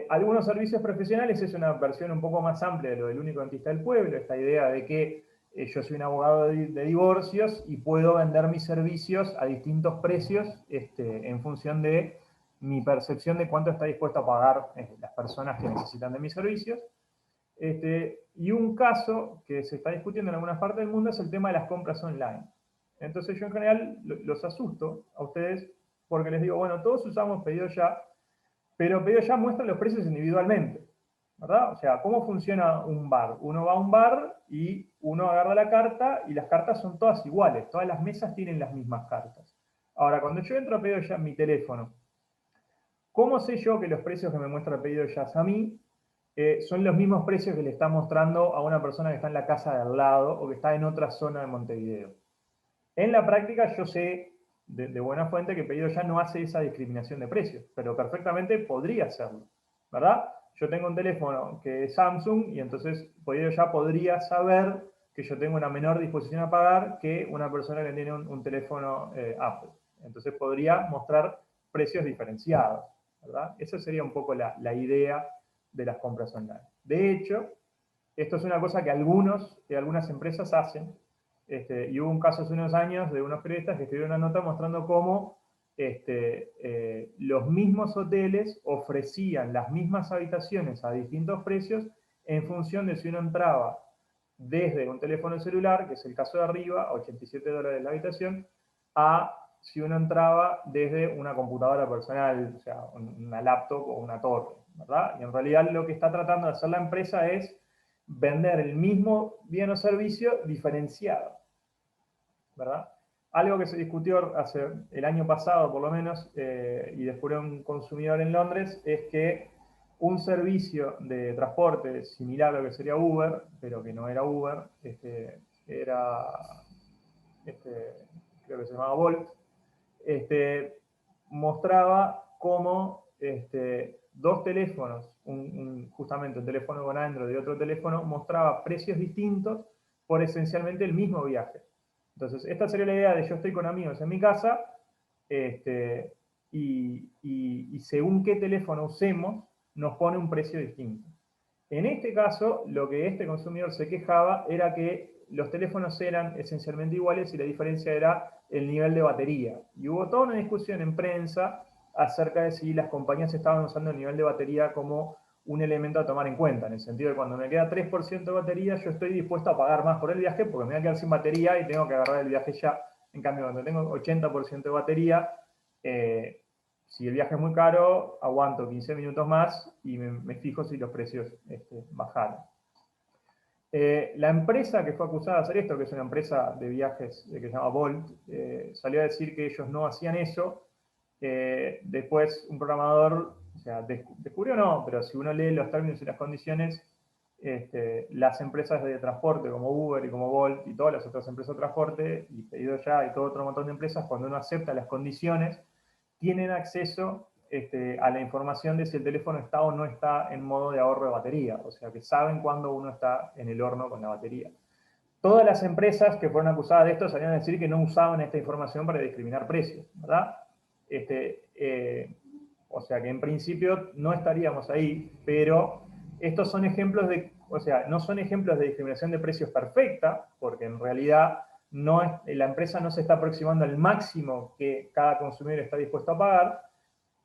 [SPEAKER 1] Algunos servicios profesionales es una versión un poco más amplia de lo del único dentista del pueblo, esta idea de que yo soy un abogado de divorcios y puedo vender mis servicios a distintos precios en función de mi percepción de cuánto está dispuesto a pagar las personas que necesitan de mis servicios. Y un caso que se está discutiendo en algunas partes del mundo es el tema de las compras online. Entonces yo en general los asusto a ustedes porque les digo, bueno, todos usamos Pedido Ya, pero Pedido Ya muestra los precios individualmente, ¿verdad? O sea, ¿cómo funciona un bar? Uno va a un bar y uno agarra la carta y las cartas son todas iguales, todas las mesas tienen las mismas cartas. Ahora, cuando yo entro a Pedido Ya en mi teléfono, ¿cómo sé yo que los precios que me muestra Pedido Ya a mí son los mismos precios que le está mostrando a una persona que está en la casa de al lado o que está en otra zona de Montevideo? En la práctica yo sé de buena fuente que Pedido Ya no hace esa discriminación de precios, pero perfectamente podría hacerlo, ¿verdad? Yo tengo un teléfono que es Samsung y entonces Pedido Ya podría saber que yo tengo una menor disposición a pagar que una persona que tiene un teléfono Apple. Entonces podría mostrar precios diferenciados, ¿verdad? Esa sería un poco la idea de las compras online. De hecho, esto es una cosa que algunas empresas hacen, y hubo un caso hace unos años de unos periodistas que escribieron una nota mostrando cómo los mismos hoteles ofrecían las mismas habitaciones a distintos precios en función de si uno entraba desde un teléfono celular, que es el caso de arriba, a $87 la habitación, a si uno entraba desde una computadora personal, o sea, una laptop o una torre, ¿verdad? Y en realidad lo que está tratando de hacer la empresa es vender el mismo bien o servicio diferenciado, ¿verdad? Algo que se discutió hace el año pasado, por lo menos, y descubrió un consumidor en Londres, es que un servicio de transporte similar a lo que sería Uber, pero que no era Uber, era, creo que se llamaba Bolt, mostraba cómo dos teléfonos, justamente un teléfono con Android y otro teléfono, mostraba precios distintos por esencialmente el mismo viaje. Entonces, esta sería la idea de yo estoy con amigos en mi casa, y según qué teléfono usemos, nos pone un precio distinto. En este caso, lo que este consumidor se quejaba era que los teléfonos eran esencialmente iguales y la diferencia era el nivel de batería. Y hubo toda una discusión en prensa acerca de si las compañías estaban usando el nivel de batería como un elemento a tomar en cuenta, en el sentido de cuando me queda 3% de batería, yo estoy dispuesto a pagar más por el viaje porque me voy a quedar sin batería y tengo que agarrar el viaje ya. En cambio, cuando tengo 80% de batería, si el viaje es muy caro, aguanto 15 minutos más y me fijo si los precios bajaron. La empresa que fue acusada de hacer esto, que es una empresa de viajes que se llama Bolt, salió a decir que ellos no hacían eso. Después un programador, o sea, descubrió no, pero si uno lee los términos y las condiciones, las empresas de transporte como Uber y como Bolt y todas las otras empresas de transporte, y Pedido Ya y todo otro montón de empresas, cuando uno acepta las condiciones, tienen acceso a la información de si el teléfono está o no está en modo de ahorro de batería, o sea que saben cuándo uno está en el horno con la batería. Todas las empresas que fueron acusadas de esto salieron a decir que no usaban esta información para discriminar precios, ¿verdad? O sea que en principio no estaríamos ahí, pero estos son ejemplos de, o sea, no son ejemplos de discriminación de precios perfecta, porque en realidad la empresa no se está aproximando al máximo que cada consumidor está dispuesto a pagar,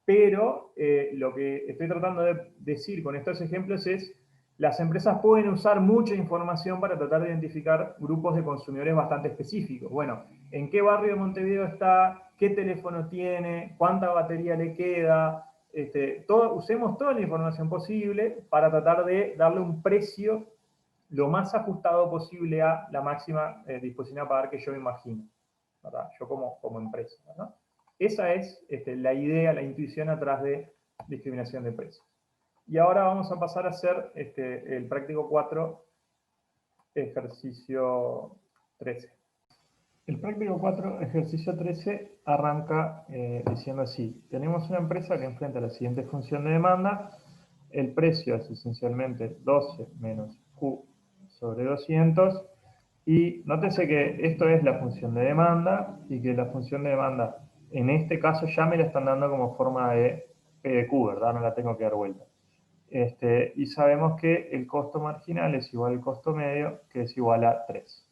[SPEAKER 1] pero lo que estoy tratando de decir con estos ejemplos es las empresas pueden usar mucha información para tratar de identificar grupos de consumidores bastante específicos. Bueno, ¿en qué barrio de Montevideo está? ¿Qué teléfono tiene? ¿Cuánta batería le queda? usemos toda la información posible para tratar de darle un precio lo más ajustado posible a la máxima disposición a pagar que yo me imagino, ¿verdad? Yo como empresa, ¿no? Esa es la idea, la intuición atrás de discriminación de precios. Y ahora vamos a pasar a hacer el práctico 4, ejercicio 13. El práctico 4, ejercicio 13, arranca diciendo así. Tenemos una empresa que enfrenta la siguiente función de demanda. El precio es esencialmente 12 menos Q sobre 200. Y nótese que esto es la función de demanda y que la función de demanda, en este caso, ya me la están dando como forma de P de Q, ¿verdad? No la tengo que dar vuelta. Y sabemos que el costo marginal es igual al costo medio, que es igual a 3.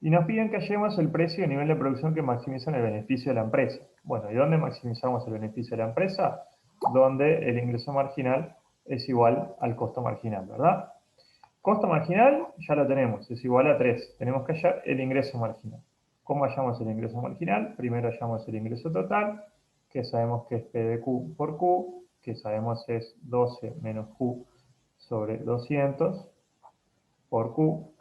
[SPEAKER 1] Y nos piden que hallemos el precio y el nivel de producción que maximizan el beneficio de la empresa. Bueno, ¿y dónde maximizamos el beneficio de la empresa? Donde el ingreso marginal es igual al costo marginal, ¿verdad? Costo marginal ya lo tenemos, es igual a 3. Tenemos que hallar el ingreso marginal. ¿Cómo hallamos el ingreso marginal? Primero hallamos el ingreso total, que sabemos que es P de Q por Q, que sabemos es 12 menos Q sobre 200 por Q.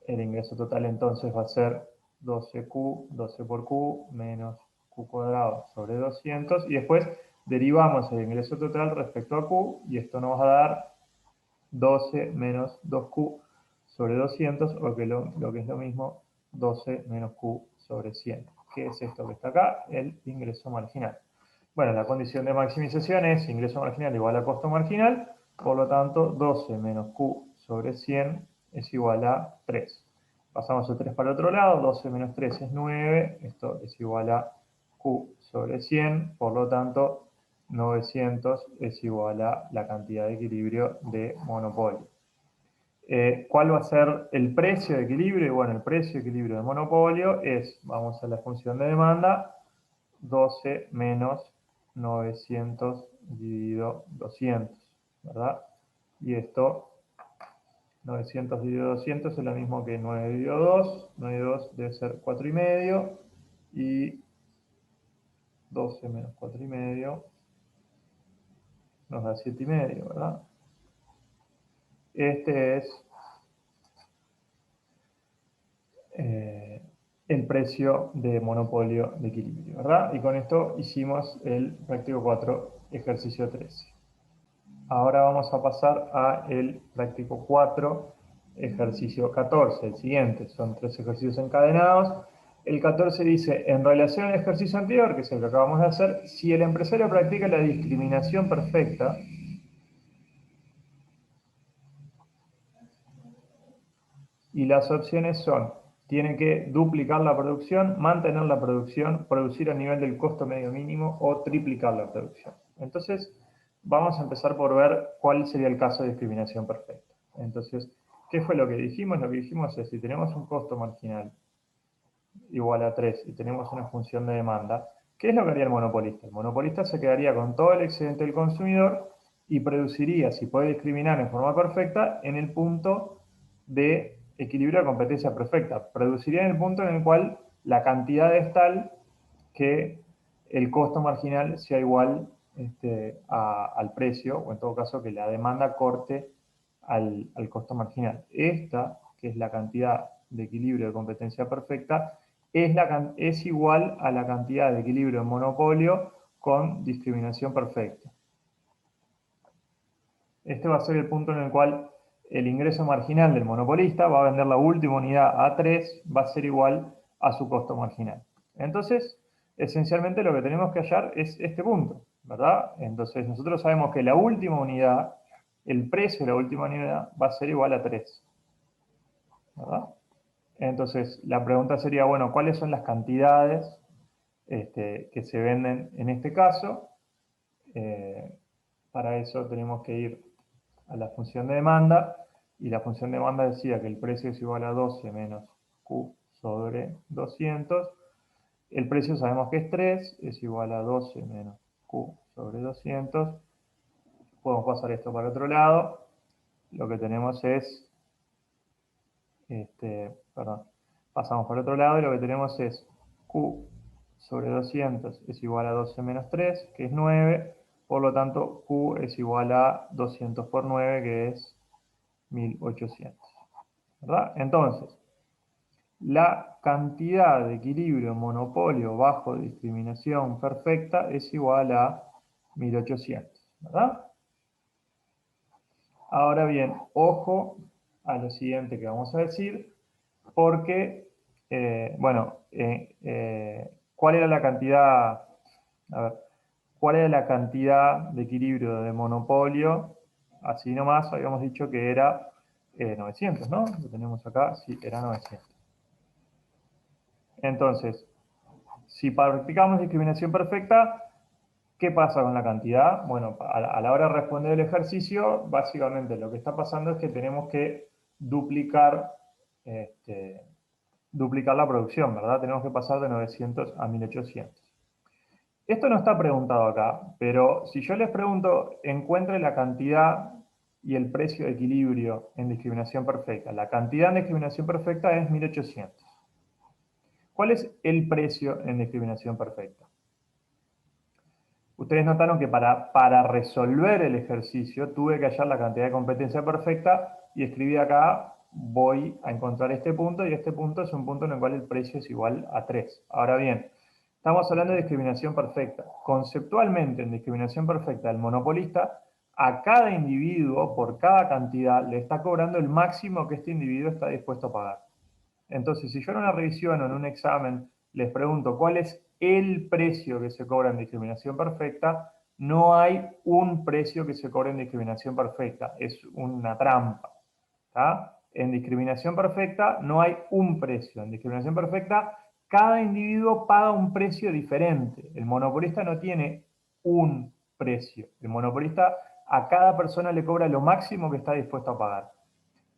[SPEAKER 1] El ingreso total entonces va a ser 12Q, 12 por Q, menos Q cuadrado sobre 200. Y después derivamos el ingreso total respecto a Q, y esto nos va a dar 12 menos 2Q sobre 200, o que lo que es lo mismo, 12 menos Q sobre 100. ¿Qué es esto que está acá? El ingreso marginal. Bueno, la condición de maximización es ingreso marginal igual a costo marginal, por lo tanto 12 menos Q sobre 100 es igual a 3. Pasamos el 3 para el otro lado, 12 menos 3 es 9, esto es igual a Q sobre 100, por lo tanto 900 es igual a la cantidad de equilibrio de monopolio. ¿Cuál va a ser el precio de equilibrio? Bueno, el precio de equilibrio de monopolio es, vamos a la función de demanda, 12 menos 900 dividido 200, ¿verdad? Y esto, 900 dividido 200 es lo mismo que 9 dividido 2. 9 dividido 2 debe ser 4,5. Y 12 menos 4,5 nos da 7,5, ¿verdad? Este es el precio de monopolio de equilibrio, ¿verdad? Y con esto hicimos el práctico 4, ejercicio 13. Ahora vamos a pasar a el práctico 4, ejercicio 14. El siguiente, son 3 ejercicios encadenados. El 14 dice, en relación al ejercicio anterior, que es el que acabamos de hacer, si el empresario practica la discriminación perfecta, y las opciones son, tiene que duplicar la producción, mantener la producción, producir a nivel del costo medio mínimo o triplicar la producción. Entonces, vamos a empezar por ver cuál sería el caso de discriminación perfecta. Entonces, ¿qué fue lo que dijimos? Lo que dijimos es, si tenemos un costo marginal igual a 3 y tenemos una función de demanda, ¿qué es lo que haría el monopolista? El monopolista se quedaría con todo el excedente del consumidor y produciría, si puede discriminar en forma perfecta, en el punto de equilibrio de competencia perfecta. Produciría en el punto en el cual la cantidad es tal que el costo marginal sea igual al precio, o en todo caso que la demanda corte al costo marginal. Esta, que es la cantidad de equilibrio de competencia perfecta, es igual a la cantidad de equilibrio de monopolio con discriminación perfecta. Este va a ser el punto en el cual el ingreso marginal del monopolista va a vender la última unidad a 3, va a ser igual a su costo marginal. Entonces, esencialmente lo que tenemos que hallar es este punto, ¿verdad? Entonces, nosotros sabemos que la última unidad, el precio de la última unidad va a ser igual a 3, ¿verdad? Entonces, la pregunta sería, bueno, ¿cuáles son las cantidades que se venden en este caso? Para eso tenemos que ir a la función de demanda, y la función de demanda decía que el precio es igual a 12 menos Q sobre 200. El precio sabemos que es 3, es igual a 12 menos Q sobre 200. Podemos pasar esto para otro lado. Lo que tenemos es, pasamos para otro lado y lo que tenemos es Q sobre 200 es igual a 12 menos 3, que es 9, Por lo tanto, Q es igual a 200 por 9, que es 1800. ¿Verdad? Entonces, la cantidad de equilibrio monopolio bajo discriminación perfecta es igual a 1800. ¿Verdad? Ahora bien, ojo a lo siguiente que vamos a decir, porque, ¿cuál era la cantidad? A ver, ¿cuál era la cantidad de equilibrio de monopolio? Así nomás habíamos dicho que era 900, ¿no? Lo tenemos acá, sí, era 900. Entonces, si practicamos discriminación perfecta, ¿qué pasa con la cantidad? Bueno, a la hora de responder el ejercicio, básicamente lo que está pasando es que tenemos que duplicar, duplicar la producción, ¿verdad? Tenemos que pasar de 900 a 1800. Esto no está preguntado acá, pero si yo les pregunto, encuentre la cantidad y el precio de equilibrio en discriminación perfecta. La cantidad en discriminación perfecta es 1800. ¿Cuál es el precio en discriminación perfecta? Ustedes notaron que para resolver el ejercicio tuve que hallar la cantidad de competencia perfecta y escribí acá, voy a encontrar este punto, y este punto es un punto en el cual el precio es igual a 3. Ahora bien, estamos hablando de discriminación perfecta. Conceptualmente, en discriminación perfecta, el monopolista a cada individuo, por cada cantidad, le está cobrando el máximo que este individuo está dispuesto a pagar. Entonces, si yo en una revisión o en un examen les pregunto cuál es el precio que se cobra en discriminación perfecta, no hay un precio que se cobre en discriminación perfecta, es una trampa. ¿Tá? En discriminación perfecta no hay un precio. En discriminación perfecta, cada individuo paga un precio diferente. El monopolista no tiene un precio. El monopolista a cada persona le cobra lo máximo que está dispuesto a pagar.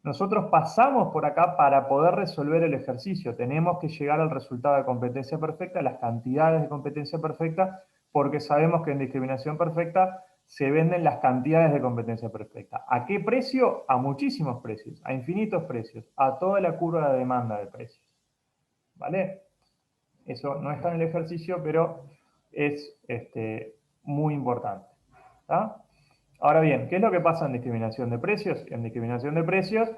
[SPEAKER 1] Nosotros pasamos por acá para poder resolver el ejercicio. Tenemos que llegar al resultado de competencia perfecta, las cantidades de competencia perfecta, porque sabemos que en discriminación perfecta se venden las cantidades de competencia perfecta. ¿A qué precio? A muchísimos precios, a infinitos precios, a toda la curva de demanda de precios. ¿Vale? Eso no está en el ejercicio, pero es muy importante. ¿Tá? Ahora bien, ¿qué es lo que pasa en discriminación de precios? En discriminación de precios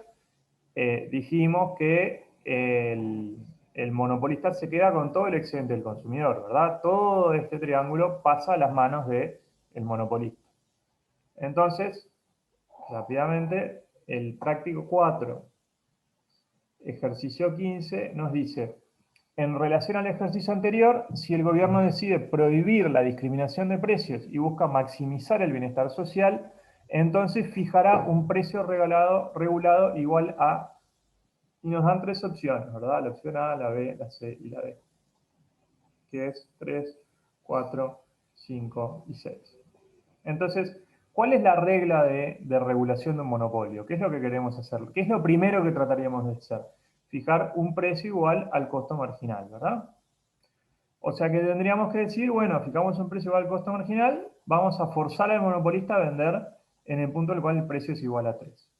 [SPEAKER 1] dijimos que el monopolista se queda con todo el excedente del consumidor, ¿verdad? Todo este triángulo pasa a las manos del monopolista. Entonces, rápidamente, el práctico 4, ejercicio 15, nos dice, en relación al ejercicio anterior, si el gobierno decide prohibir la discriminación de precios y busca maximizar el bienestar social, entonces fijará un precio regulado igual a... Y nos dan tres opciones, ¿verdad? La opción A, la B, la C y la D. Que es 3, 4, 5 y 6. Entonces, ¿cuál es la regla de regulación de un monopolio? ¿Qué es lo que queremos hacer? ¿Qué es lo primero que trataríamos de hacer? Fijar un precio igual al costo marginal, ¿verdad? O sea que tendríamos que decir, bueno, fijamos un precio igual al costo marginal, vamos a forzar al monopolista a vender en el punto en el cual el precio es igual a 3.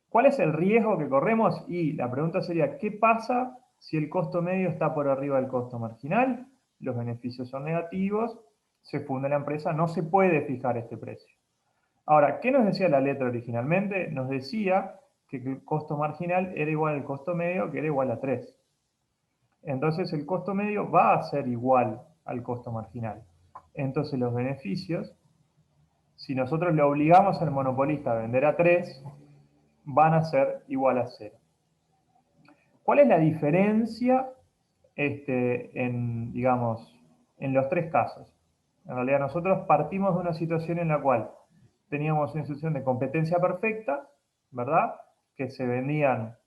[SPEAKER 1] ¿Cuál es el riesgo que corremos? Y la pregunta sería, ¿qué pasa si el costo medio está por arriba del costo marginal? Los beneficios son negativos, se funde la empresa, no se puede fijar este precio. Ahora, ¿qué nos decía la letra originalmente? Nos decía que el costo marginal era igual al costo medio, que era igual a 3. Entonces el costo medio va a ser igual al costo marginal. Entonces los beneficios, si nosotros le obligamos al monopolista a vender a 3, van a ser igual a 0. ¿Cuál es la diferencia digamos, en los tres casos? En realidad nosotros partimos de una situación en la cual teníamos una situación de competencia perfecta, ¿verdad? Que se vendían,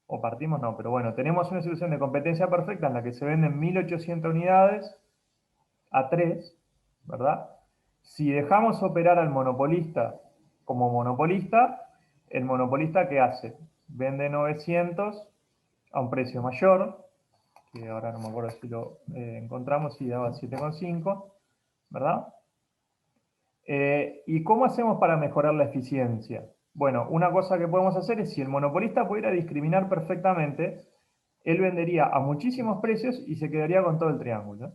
[SPEAKER 1] o partimos no, pero bueno, tenemos una situación de competencia perfecta en la que se venden 1800 unidades a 3, ¿verdad? Si dejamos operar al monopolista como monopolista, el monopolista ¿qué hace? Vende 900 a un precio mayor, que ahora no me acuerdo si lo encontramos, si daba 7,5, ¿verdad? ¿Y cómo hacemos para mejorar la eficiencia? Bueno, una cosa que podemos hacer es, si el monopolista pudiera discriminar perfectamente, él vendería a muchísimos precios y se quedaría con todo el triángulo.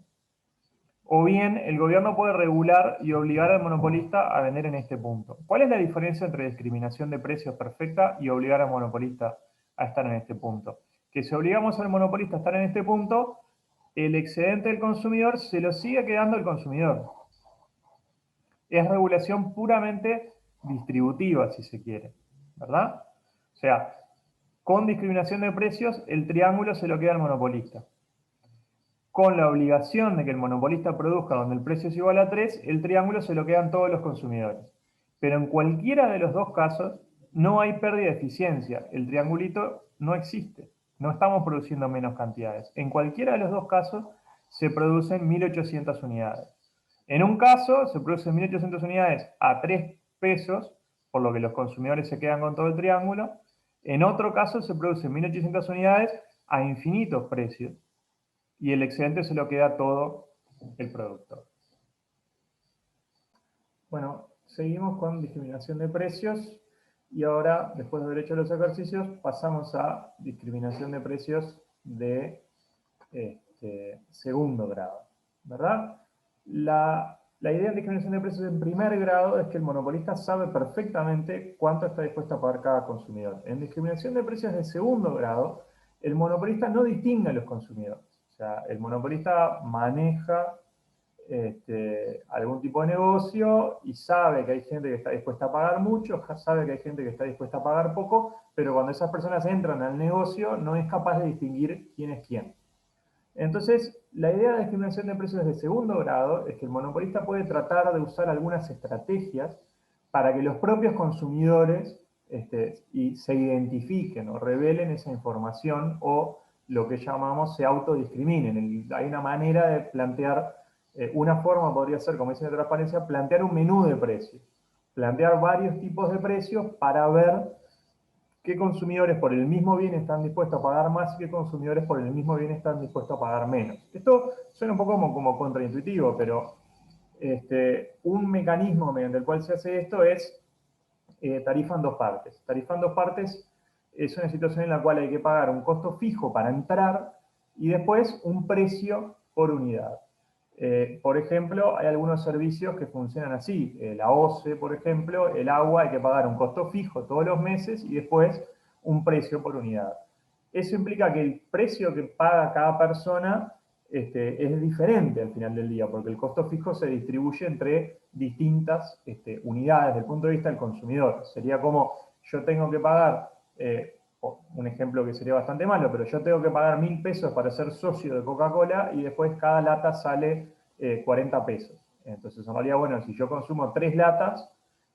[SPEAKER 1] o bien el gobierno puede regular y obligar al monopolista a vender en este punto. ¿Cuál es la diferencia entre discriminación de precios perfecta y obligar al monopolista a estar en este punto? Que si obligamos al monopolista a estar en este punto, el excedente del consumidor se lo sigue quedando el consumidor. Es regulación puramente distributiva, si se quiere, ¿verdad? O sea, con discriminación de precios, el triángulo se lo queda al monopolista. Con la obligación de que el monopolista produzca donde el precio es igual a 3, el triángulo se lo quedan todos los consumidores. Pero en cualquiera de los dos casos, no hay pérdida de eficiencia. El triangulito no existe. No estamos produciendo menos cantidades. En cualquiera de los dos casos, se producen 1.800 unidades. En un caso, se producen 1.800 unidades a 3 pesos, por lo que los consumidores se quedan con todo el triángulo. En otro caso, se producen 1.800 unidades a infinitos precios, y el excedente se lo queda todo el productor. Bueno, seguimos con discriminación de precios y ahora, después de haber hecho los ejercicios, pasamos a discriminación de precios de segundo grado, ¿verdad? La idea de discriminación de precios en primer grado es que el monopolista sabe perfectamente cuánto está dispuesto a pagar cada consumidor. En discriminación de precios de segundo grado, el monopolista no distingue a los consumidores. O sea, el monopolista maneja algún tipo de negocio y sabe que hay gente que está dispuesta a pagar mucho, sabe que hay gente que está dispuesta a pagar poco, pero cuando esas personas entran al negocio no es capaz de distinguir quién es quién. Entonces, la idea de discriminación de precios de segundo grado es que el monopolista puede tratar de usar algunas estrategias para que los propios consumidores se identifiquen o revelen esa información o lo que llamamos se autodiscriminen. Hay una manera de plantear, una forma podría ser, como dice la transparencia, plantear un menú de precios. Plantear varios tipos de precios para ver qué consumidores por el mismo bien están dispuestos a pagar más y qué consumidores por el mismo bien están dispuestos a pagar menos. Esto suena un poco como contraintuitivo, pero un mecanismo mediante el cual se hace esto es tarifa en dos partes. Tarifa en dos partes es una situación en la cual hay que pagar un costo fijo para entrar y después un precio por unidad. Por ejemplo, hay algunos servicios que funcionan así. La OCE, por ejemplo, el agua hay que pagar un costo fijo todos los meses y después un precio por unidad. Eso implica que el precio que paga cada persona es diferente al final del día, porque el costo fijo se distribuye entre distintas unidades desde el punto de vista del consumidor. Sería como yo tengo que pagar, un ejemplo que sería bastante malo, pero yo tengo que pagar 1.000 pesos para ser socio de Coca-Cola y después cada lata sale 40 pesos. Entonces, en realidad, bueno, si yo consumo 3 latas,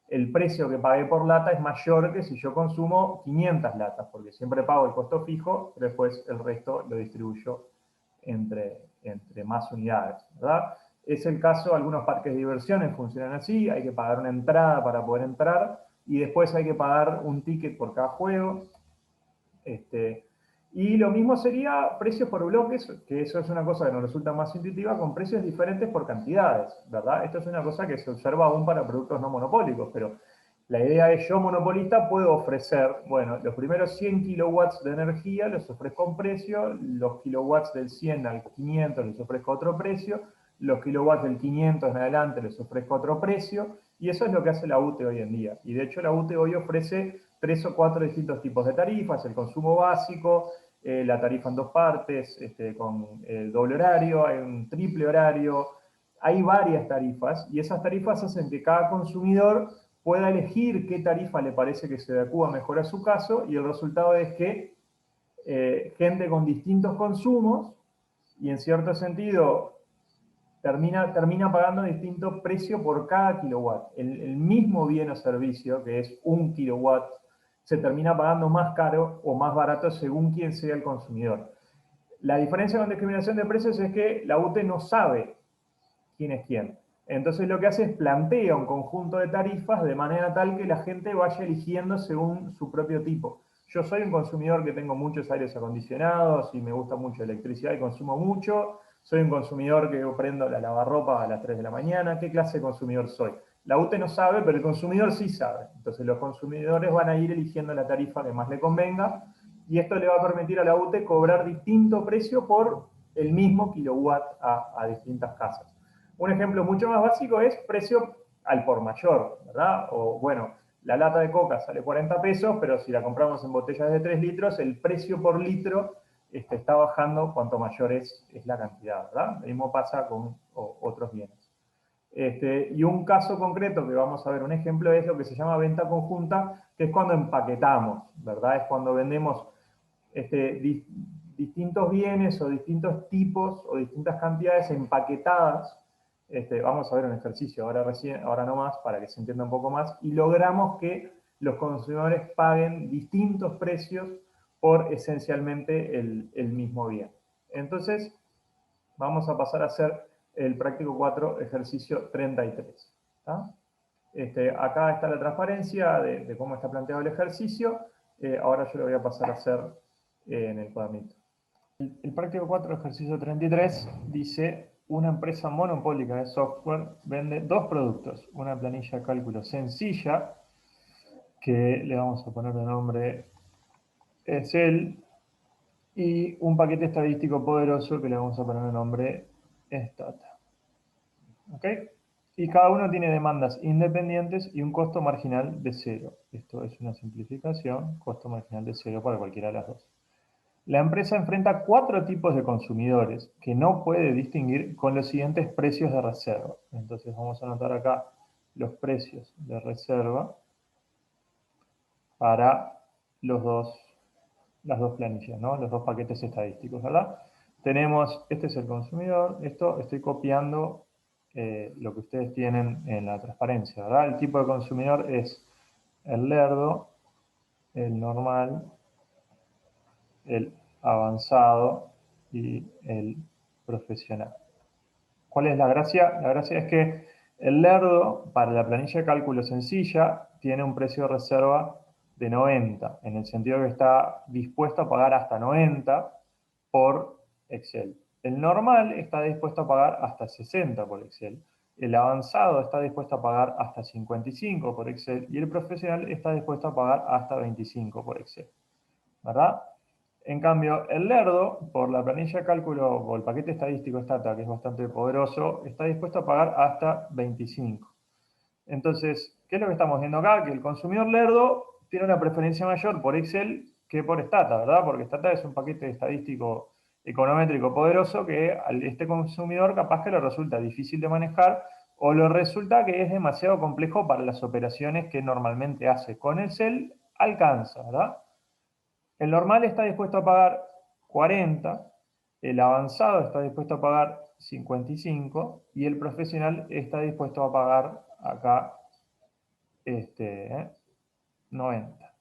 [SPEAKER 1] el precio que pagué por lata es mayor que si yo consumo 500 latas, porque siempre pago el costo fijo, pero después el resto lo distribuyo entre más unidades, ¿verdad? Es el caso, algunos parques de diversiones funcionan así, hay que pagar una entrada para poder entrar y después hay que pagar un ticket por cada juego. Y lo mismo sería precios por bloques, que eso es una cosa que nos resulta más intuitiva, con precios diferentes por cantidades, ¿verdad? Esto es una cosa que se observa aún para productos no monopólicos, pero la idea es yo, monopolista, puedo ofrecer, bueno, los primeros 100 kilowatts de energía los ofrezco a un precio, los kilowatts del 100 al 500 les ofrezco otro precio, los kilowatts del 500 en adelante les ofrezco otro precio, y eso es lo que hace la UTE hoy en día. Y de hecho la UTE hoy ofrece 3 o 4 distintos tipos de tarifas, el consumo básico, la tarifa en dos partes, con el doble horario, hay un triple horario, hay varias tarifas, y esas tarifas hacen que cada consumidor pueda elegir qué tarifa le parece que se adecua mejor a su caso, y el resultado es que gente con distintos consumos, y en cierto sentido termina pagando distinto precio por cada kilowatt. El mismo bien o servicio, que es 1 kilowatt, se termina pagando más caro o más barato según quién sea el consumidor. La diferencia con discriminación de precios es que la UTE no sabe quién es quién. Entonces lo que hace es plantea un conjunto de tarifas de manera tal que la gente vaya eligiendo según su propio tipo. Yo soy un consumidor que tengo muchos aires acondicionados y me gusta mucho la electricidad y consumo mucho. Soy un consumidor que prendo la lavarropa a las 3 de la mañana. ¿Qué clase de consumidor soy? La UTE no sabe, pero el consumidor sí sabe. Entonces los consumidores van a ir eligiendo la tarifa que más le convenga y esto le va a permitir a la UTE cobrar distinto precio por el mismo kilowatt a distintas casas. Un ejemplo mucho más básico es precio al por mayor, ¿verdad? O bueno, la lata de coca sale 40 pesos, pero si la compramos en botellas de 3 litros, el precio por litro está bajando cuanto mayor es la cantidad, ¿verdad? Lo mismo pasa con otros bienes. Y un caso concreto que vamos a ver, un ejemplo, es lo que se llama venta conjunta, que es cuando empaquetamos, ¿verdad? Es cuando vendemos distintos bienes o distintos tipos o distintas cantidades empaquetadas. Vamos a ver un ejercicio ahora no más, para que se entienda un poco más, y logramos que los consumidores paguen distintos precios por esencialmente el mismo bien. Entonces, vamos a pasar a hacer el práctico 4, ejercicio 33. ¿Tá? Acá está la transparencia de cómo está planteado el ejercicio. Ahora yo lo voy a pasar a hacer en el cuadernito. El práctico 4, ejercicio 33, dice: una empresa monopólica de software vende dos productos, una planilla de cálculo sencilla, que le vamos a poner de nombre Excel, y un paquete estadístico poderoso que le vamos a poner de nombre Stata. ¿Ok? Y cada uno tiene demandas independientes y un costo marginal de cero. Esto es una simplificación, costo marginal de cero para cualquiera de las dos. La empresa enfrenta 4 tipos de consumidores que no puede distinguir con los siguientes precios de reserva. Entonces vamos a anotar acá los precios de reserva para las dos planillas, ¿no? Los dos paquetes estadísticos, ¿verdad? Tenemos, este es el consumidor, esto estoy copiando lo que ustedes tienen en la transparencia, ¿verdad? El tipo de consumidor es el lerdo, el normal, el avanzado y el profesional. ¿Cuál es la gracia? La gracia es que el lerdo, para la planilla de cálculo sencilla, tiene un precio de reserva de 90, en el sentido que está dispuesto a pagar hasta 90 por Excel. El normal está dispuesto a pagar hasta 60 por Excel. El avanzado está dispuesto a pagar hasta 55 por Excel. Y el profesional está dispuesto a pagar hasta 25 por Excel. ¿Verdad? En cambio, el lerdo, por la planilla de cálculo o el paquete estadístico Stata, que es bastante poderoso, está dispuesto a pagar hasta 25. Entonces, ¿qué es lo que estamos viendo acá? Que el consumidor lerdo tiene una preferencia mayor por Excel que por Stata, ¿verdad? Porque Stata es un paquete estadístico econométrico poderoso que a este consumidor capaz que le resulta difícil de manejar o le resulta que es demasiado complejo para las operaciones que normalmente hace. Con Excel alcanza, ¿verdad? El normal está dispuesto a pagar 40, el avanzado está dispuesto a pagar 55 y el profesional está dispuesto a pagar acá 90.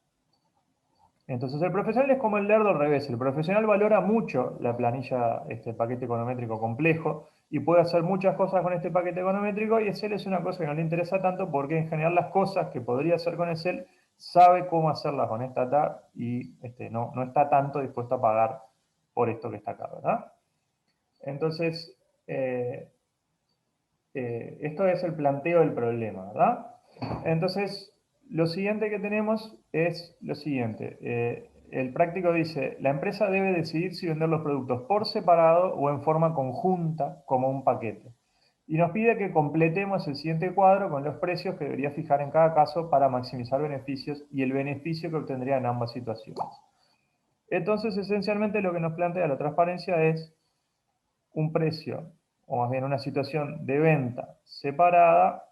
[SPEAKER 1] Entonces el profesional es como el lerdo al revés. El profesional valora mucho la planilla, este paquete econométrico complejo, y puede hacer muchas cosas con este paquete econométrico, y Excel es una cosa que no le interesa tanto porque en general las cosas que podría hacer con Excel sabe cómo hacerlas con Stata y no está tanto dispuesto a pagar por esto que está acá, ¿verdad? Entonces, esto es el planteo del problema, ¿verdad? Entonces, lo siguiente que tenemos es lo siguiente. El práctico dice: la empresa debe decidir si vender los productos por separado o en forma conjunta como un paquete. Y nos pide que completemos el siguiente cuadro con los precios que debería fijar en cada caso para maximizar beneficios y el beneficio que obtendría en ambas situaciones. Entonces, esencialmente lo que nos plantea la transparencia es un precio, o más bien una situación de venta separada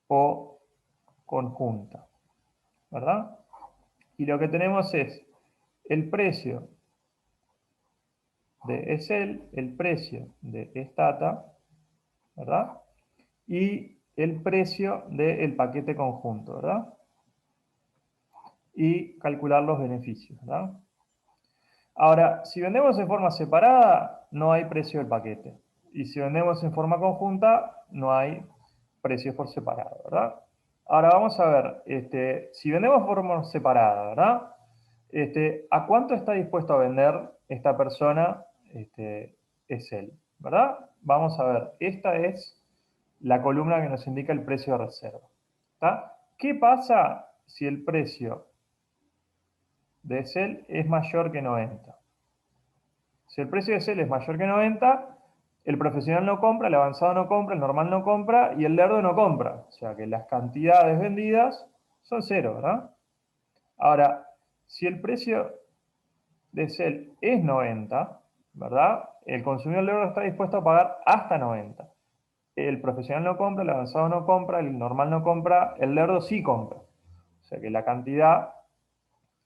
[SPEAKER 1] o conjunta, ¿verdad? Y lo que tenemos es el precio de Excel, el precio de Stata, ¿verdad? Y el precio del paquete conjunto, ¿verdad? Y calcular los beneficios, ¿verdad? Ahora, si vendemos en forma separada, no hay precio del paquete. Y si vendemos en forma conjunta, no hay precios por separado, ¿verdad? Ahora vamos a ver, si vendemos por forma separada, ¿verdad? ¿A cuánto está dispuesto a vender esta persona? Es él, ¿verdad? Vamos a ver, esta es la columna que nos indica el precio de reserva. ¿Está? ¿Qué pasa si el precio de Excel es mayor que 90? Si el precio de Excel es mayor que 90, El profesional no compra, el avanzado no compra, el normal no compra y el lerdo no compra. O sea que las cantidades vendidas son cero, ¿verdad? Ahora, si el precio de sell es 90, ¿verdad? El consumidor lerdo está dispuesto a pagar hasta 90. El profesional no compra, el avanzado no compra, el normal no compra, el lerdo sí compra. O sea que la cantidad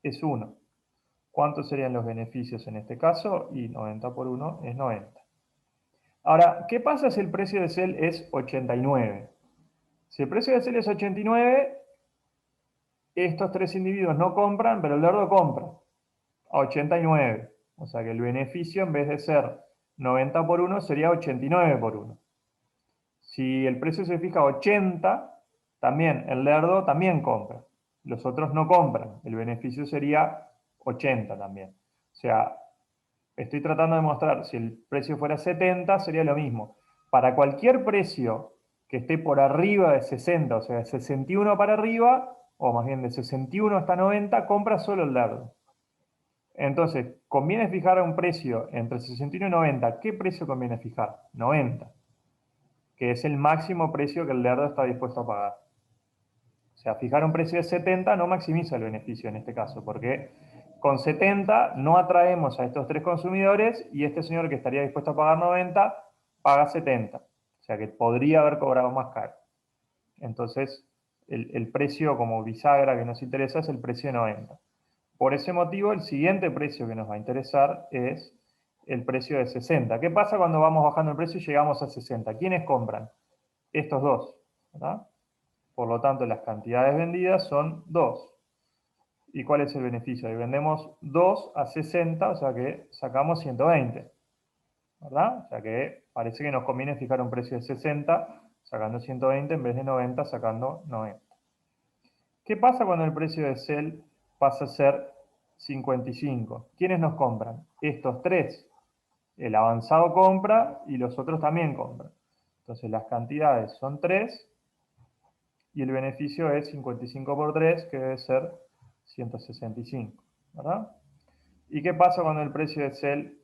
[SPEAKER 1] es 1. ¿Cuántos serían los beneficios en este caso? Y 90 por 1 es 90. Ahora, ¿qué pasa si el precio de sell es 89? Si el precio de sell es 89, estos tres individuos no compran, pero el lerdo compra a 89. O sea que el beneficio en vez de ser 90 por 1 sería 89 por 1. Si el precio se fija a 80, también el lerdo también compra. Los otros no compran. El beneficio sería 80 también. O sea, estoy tratando de mostrar, si el precio fuera 70, sería lo mismo. Para cualquier precio que esté por arriba de 60, o sea, de 61 para arriba, o más bien de 61 hasta 90, compra solo el lerdo. Entonces, conviene fijar un precio entre 61 y 90. ¿Qué precio conviene fijar? 90, que es el máximo precio que el lerdo está dispuesto a pagar. O sea, fijar un precio de 70 no maximiza el beneficio en este caso, porque con 70 no atraemos a estos tres consumidores y este señor que estaría dispuesto a pagar 90 paga 70. O sea que podría haber cobrado más caro. Entonces, el precio como bisagra que nos interesa es el precio de 90. Por ese motivo, el siguiente precio que nos va a interesar es el precio de 60. ¿Qué pasa cuando vamos bajando el precio y llegamos a 60? ¿Quiénes compran? Estos dos, ¿verdad? Por lo tanto, las cantidades vendidas son 2. ¿Y cuál es el beneficio? Ahí vendemos 2 a 60, o sea que sacamos 120, ¿verdad? O sea que parece que nos conviene fijar un precio de 60 sacando 120 en vez de 90 sacando 90. ¿Qué pasa cuando el precio de sell pasa a ser 55? ¿Quiénes nos compran? Estos tres. El avanzado compra y los otros también compran. Entonces las cantidades son 3 y el beneficio es 55 por 3, que debe ser 165, ¿verdad? ¿Y qué pasa cuando el precio de sell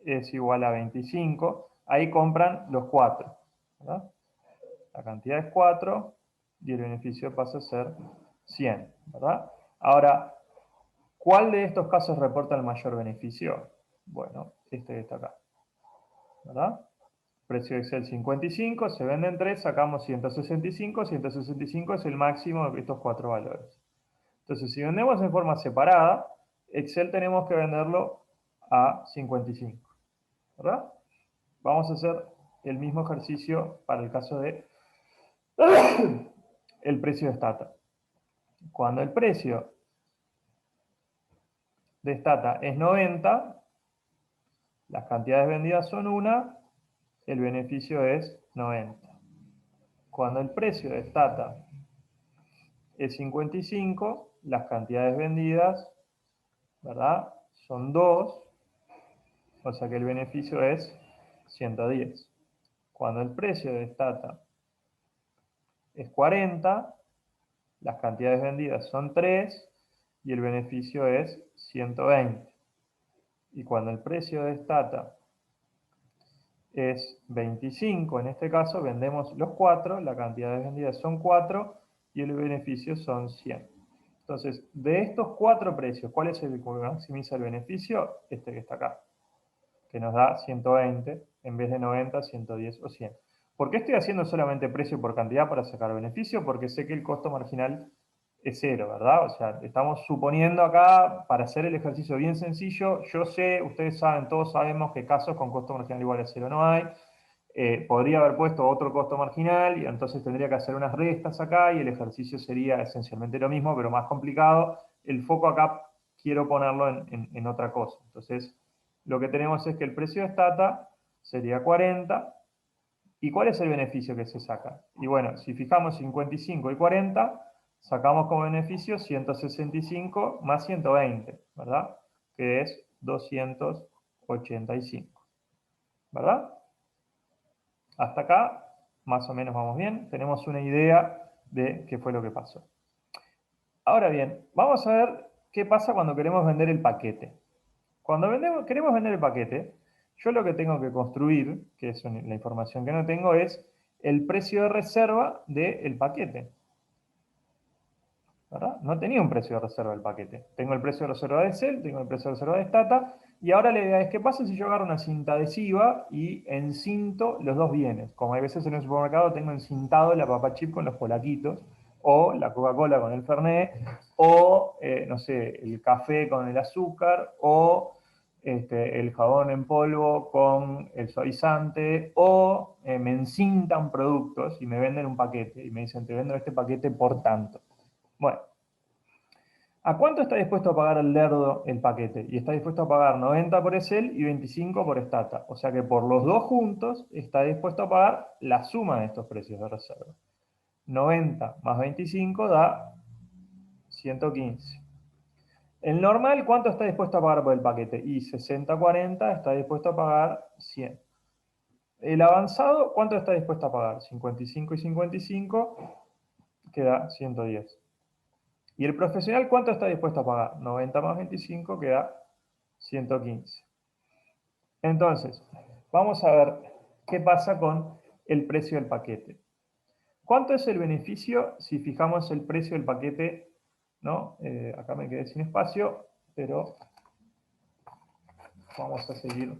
[SPEAKER 1] es igual a 25? Ahí compran los 4, ¿verdad? La cantidad es 4 y el beneficio pasa a ser 100, ¿verdad? Ahora, ¿cuál de estos casos reporta el mayor beneficio? Bueno, este que está acá, ¿verdad? Precio de Excel 55, se venden 3, sacamos 165, 165 es el máximo de estos cuatro valores. Entonces, si vendemos en forma separada, Excel tenemos que venderlo a 55, ¿verdad? Vamos a hacer el mismo ejercicio para el caso de el precio de Stata. Cuando el precio de Stata es 90, las cantidades vendidas son 1, el beneficio es 90. Cuando el precio de Stata es 55, las cantidades vendidas, ¿verdad? Son 2, o sea que el beneficio es 110. Cuando el precio de Stata es 40, las cantidades vendidas son 3 y el beneficio es 120. Y cuando el precio de Stata es 25, en este caso vendemos los 4, las cantidades vendidas son 4 y el beneficio son 100. Entonces, de estos 4 precios, ¿cuál es el que maximiza el beneficio? Este que está acá, que nos da 120 en vez de 90, 110 o 100. ¿Por qué estoy haciendo solamente precio por cantidad para sacar beneficio? Porque sé que el costo marginal es 0, ¿verdad? O sea, estamos suponiendo acá, para hacer el ejercicio bien sencillo, yo sé, ustedes saben, todos sabemos que casos con costo marginal igual a 0 no hay. Podría haber puesto otro costo marginal y entonces tendría que hacer unas restas acá y el ejercicio sería esencialmente lo mismo, pero más complicado. El foco acá quiero ponerlo en otra cosa. Entonces, lo que tenemos es que el precio de Stata sería 40. ¿Y cuál es el beneficio que se saca? Y bueno, si fijamos 55 y 40, sacamos como beneficio 165 más 120, ¿verdad? Que es 285, ¿verdad? Hasta acá, más o menos vamos bien. Tenemos una idea de qué fue lo que pasó. Ahora bien, vamos a ver qué pasa cuando queremos vender el paquete. Cuando queremos vender el paquete, Yo lo que tengo que construir, que es la información que no tengo, es el precio de reserva del paquete. ¿Verdad? No tenía un precio de reserva del paquete. Tengo el precio de reserva de Cell, tengo el precio de reserva de Stata, y ahora la idea es, ¿qué pasa si yo agarro una cinta adhesiva y encinto los dos bienes? Como hay veces en el supermercado tengo encintado la papa chip con los polaquitos, o la Coca-Cola con el Fernet, o, no sé, el café con el azúcar, o el jabón en polvo con el suavizante, o me encintan productos y me venden un paquete, y me dicen, te vendo este paquete por tanto. Bueno, ¿a cuánto está dispuesto a pagar el lerdo el paquete? Y está dispuesto a pagar 90 por Excel y 25 por Stata. O sea que por los dos juntos está dispuesto a pagar la suma de estos precios de reserva. 90 más 25 da 115. El normal, ¿cuánto está dispuesto a pagar por el paquete? Y 60-40 está dispuesto a pagar 100. El avanzado, ¿cuánto está dispuesto a pagar? 55 y 55, queda 110. Y el profesional, ¿cuánto está dispuesto a pagar? 90 más 25 queda 115. Entonces, vamos a ver qué pasa con el precio del paquete. ¿Cuánto es el beneficio si fijamos el precio del paquete? ¿No? Acá me quedé sin espacio, pero vamos a seguir,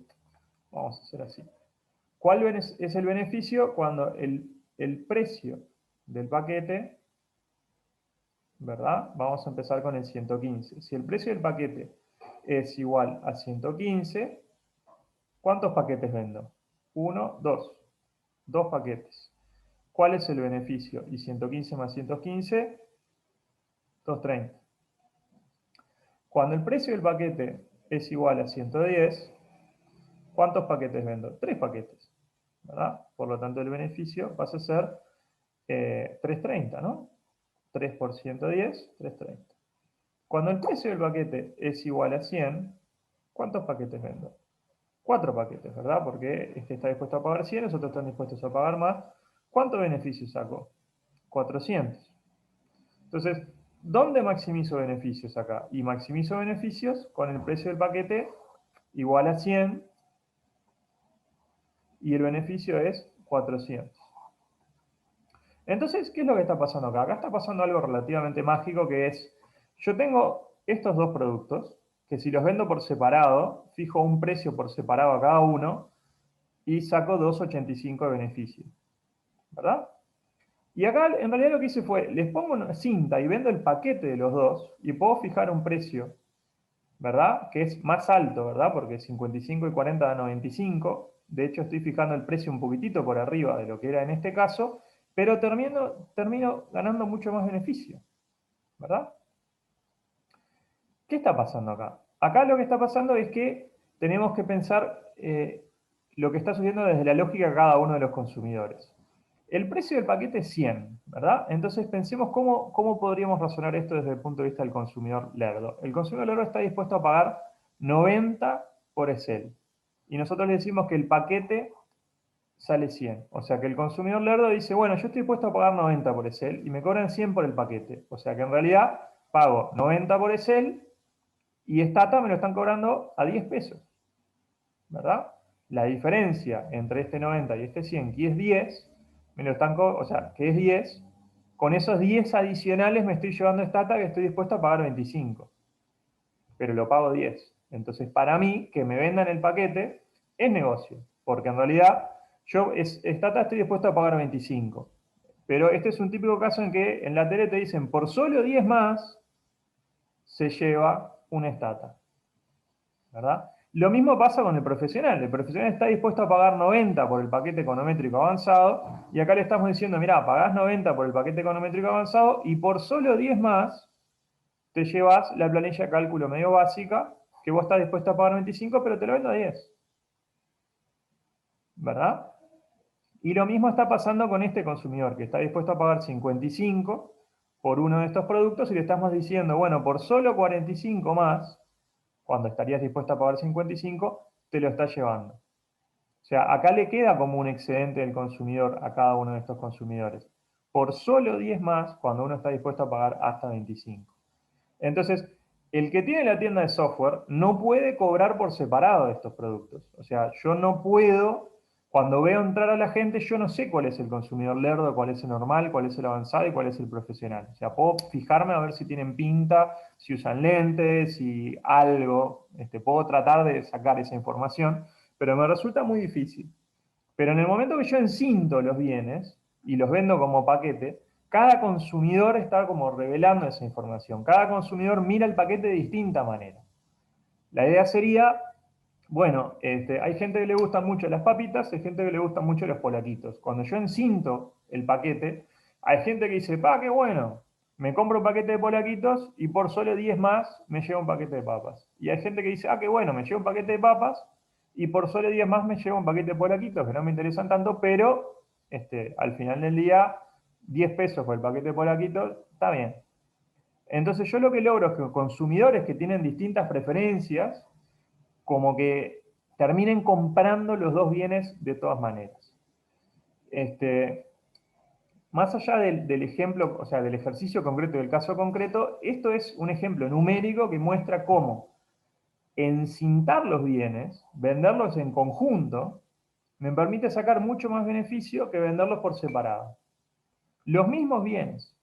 [SPEAKER 1] vamos a hacer así. ¿Cuál es el beneficio cuando el precio del paquete, ¿verdad? Vamos a empezar con el 115. Si el precio del paquete es igual a 115, ¿cuántos paquetes vendo? 1, 2. 2 paquetes. ¿Cuál es el beneficio? Y 115 más 115, 230. Cuando el precio del paquete es igual a 110, ¿cuántos paquetes vendo? 3 paquetes, ¿verdad? Por lo tanto, el beneficio pasa a ser 330, ¿no? 3 por 110, 330. Cuando el precio del paquete es igual a 100, ¿cuántos paquetes vendo? 4 paquetes, ¿verdad? Porque este está dispuesto a pagar 100, los otros están dispuestos a pagar más. ¿Cuánto beneficio saco? 400. Entonces, ¿dónde maximizo beneficios acá? Y maximizo beneficios con el precio del paquete igual a 100 y el beneficio es 400. Entonces, ¿qué es lo que está pasando acá? Acá está pasando algo relativamente mágico, que es, yo tengo estos dos productos, que si los vendo por separado, fijo un precio por separado a cada uno y saco 2,85 de beneficio, ¿verdad? Y acá en realidad lo que hice fue, les pongo una cinta y vendo el paquete de los dos y puedo fijar un precio, ¿verdad? Que es más alto, ¿verdad? Porque 55 y 40 da 95. De hecho, estoy fijando el precio un poquitito por arriba de lo que era en este caso, pero termino ganando mucho más beneficio, ¿verdad? ¿Qué está pasando acá? Acá lo que está pasando es que tenemos que pensar lo que está sucediendo desde la lógica de cada uno de los consumidores. El precio del paquete es 100, ¿verdad? Entonces pensemos cómo podríamos razonar esto desde el punto de vista del consumidor lerdo. El consumidor lerdo está dispuesto a pagar 90 por Excel. Y nosotros le decimos que el paquete sale 100. O sea que el consumidor lerdo dice, bueno, yo estoy dispuesto a pagar 90 por Excel y me cobran 100 por el paquete. O sea que en realidad pago 90 por Excel y Stata me lo están cobrando a 10 pesos, ¿verdad? La diferencia entre este 90 y este 100, que es 10, me lo están o sea, que es 10, con esos 10 adicionales me estoy llevando Stata que estoy dispuesto a pagar 25, pero lo pago 10. Entonces, para mí, que me vendan el paquete es negocio, porque en realidad yo Stata estoy dispuesto a pagar 25. Pero este es un típico caso en que en la tele te dicen, por solo 10 más, se lleva un Stata, ¿verdad? Lo mismo pasa con el profesional. El profesional está dispuesto a pagar 90 por el paquete econométrico avanzado y acá le estamos diciendo, mirá, pagás 90 por el paquete econométrico avanzado y por solo 10 más te llevas la planilla de cálculo medio básica que vos estás dispuesto a pagar 25, pero te lo vendo a 10. ¿Verdad? Y lo mismo está pasando con este consumidor que está dispuesto a pagar 55 por uno de estos productos y le estamos diciendo, bueno, por solo 45 más, cuando estarías dispuesto a pagar 55, te lo estás llevando. O sea, acá le queda como un excedente del consumidor a cada uno de estos consumidores. Por solo 10 más, cuando uno está dispuesto a pagar hasta 25. Entonces, el que tiene la tienda de software no puede cobrar por separado de estos productos. O sea, yo no puedo, cuando veo entrar a la gente, yo no sé cuál es el consumidor lerdo, cuál es el normal, cuál es el avanzado y cuál es el profesional. O sea, puedo fijarme a ver si tienen pinta, si usan lentes, si algo. Puedo tratar de sacar esa información, pero me resulta muy difícil. Pero en el momento que yo encinto los bienes y los vendo como paquete, cada consumidor está como revelando esa información. Cada consumidor mira el paquete de distinta manera. La idea sería, bueno, hay gente que le gustan mucho las papitas, hay gente que le gustan mucho los polaquitos. Cuando yo encinto el paquete, hay gente que dice, qué bueno, me compro un paquete de polaquitos y por solo 10 más me lleva un paquete de papas. Y hay gente que dice, qué bueno, me lleva un paquete de papas y por solo 10 más me lleva un paquete de polaquitos que no me interesan tanto, pero al final del día, 10 pesos por el paquete de polaquitos, está bien. Entonces yo lo que logro es que consumidores que tienen distintas preferencias, como que terminen comprando los dos bienes de todas maneras. Más allá del ejemplo, o sea, del ejercicio concreto, del caso concreto, esto es un ejemplo numérico que muestra cómo encintar los bienes, venderlos en conjunto, me permite sacar mucho más beneficio que venderlos por separado. Los mismos bienes.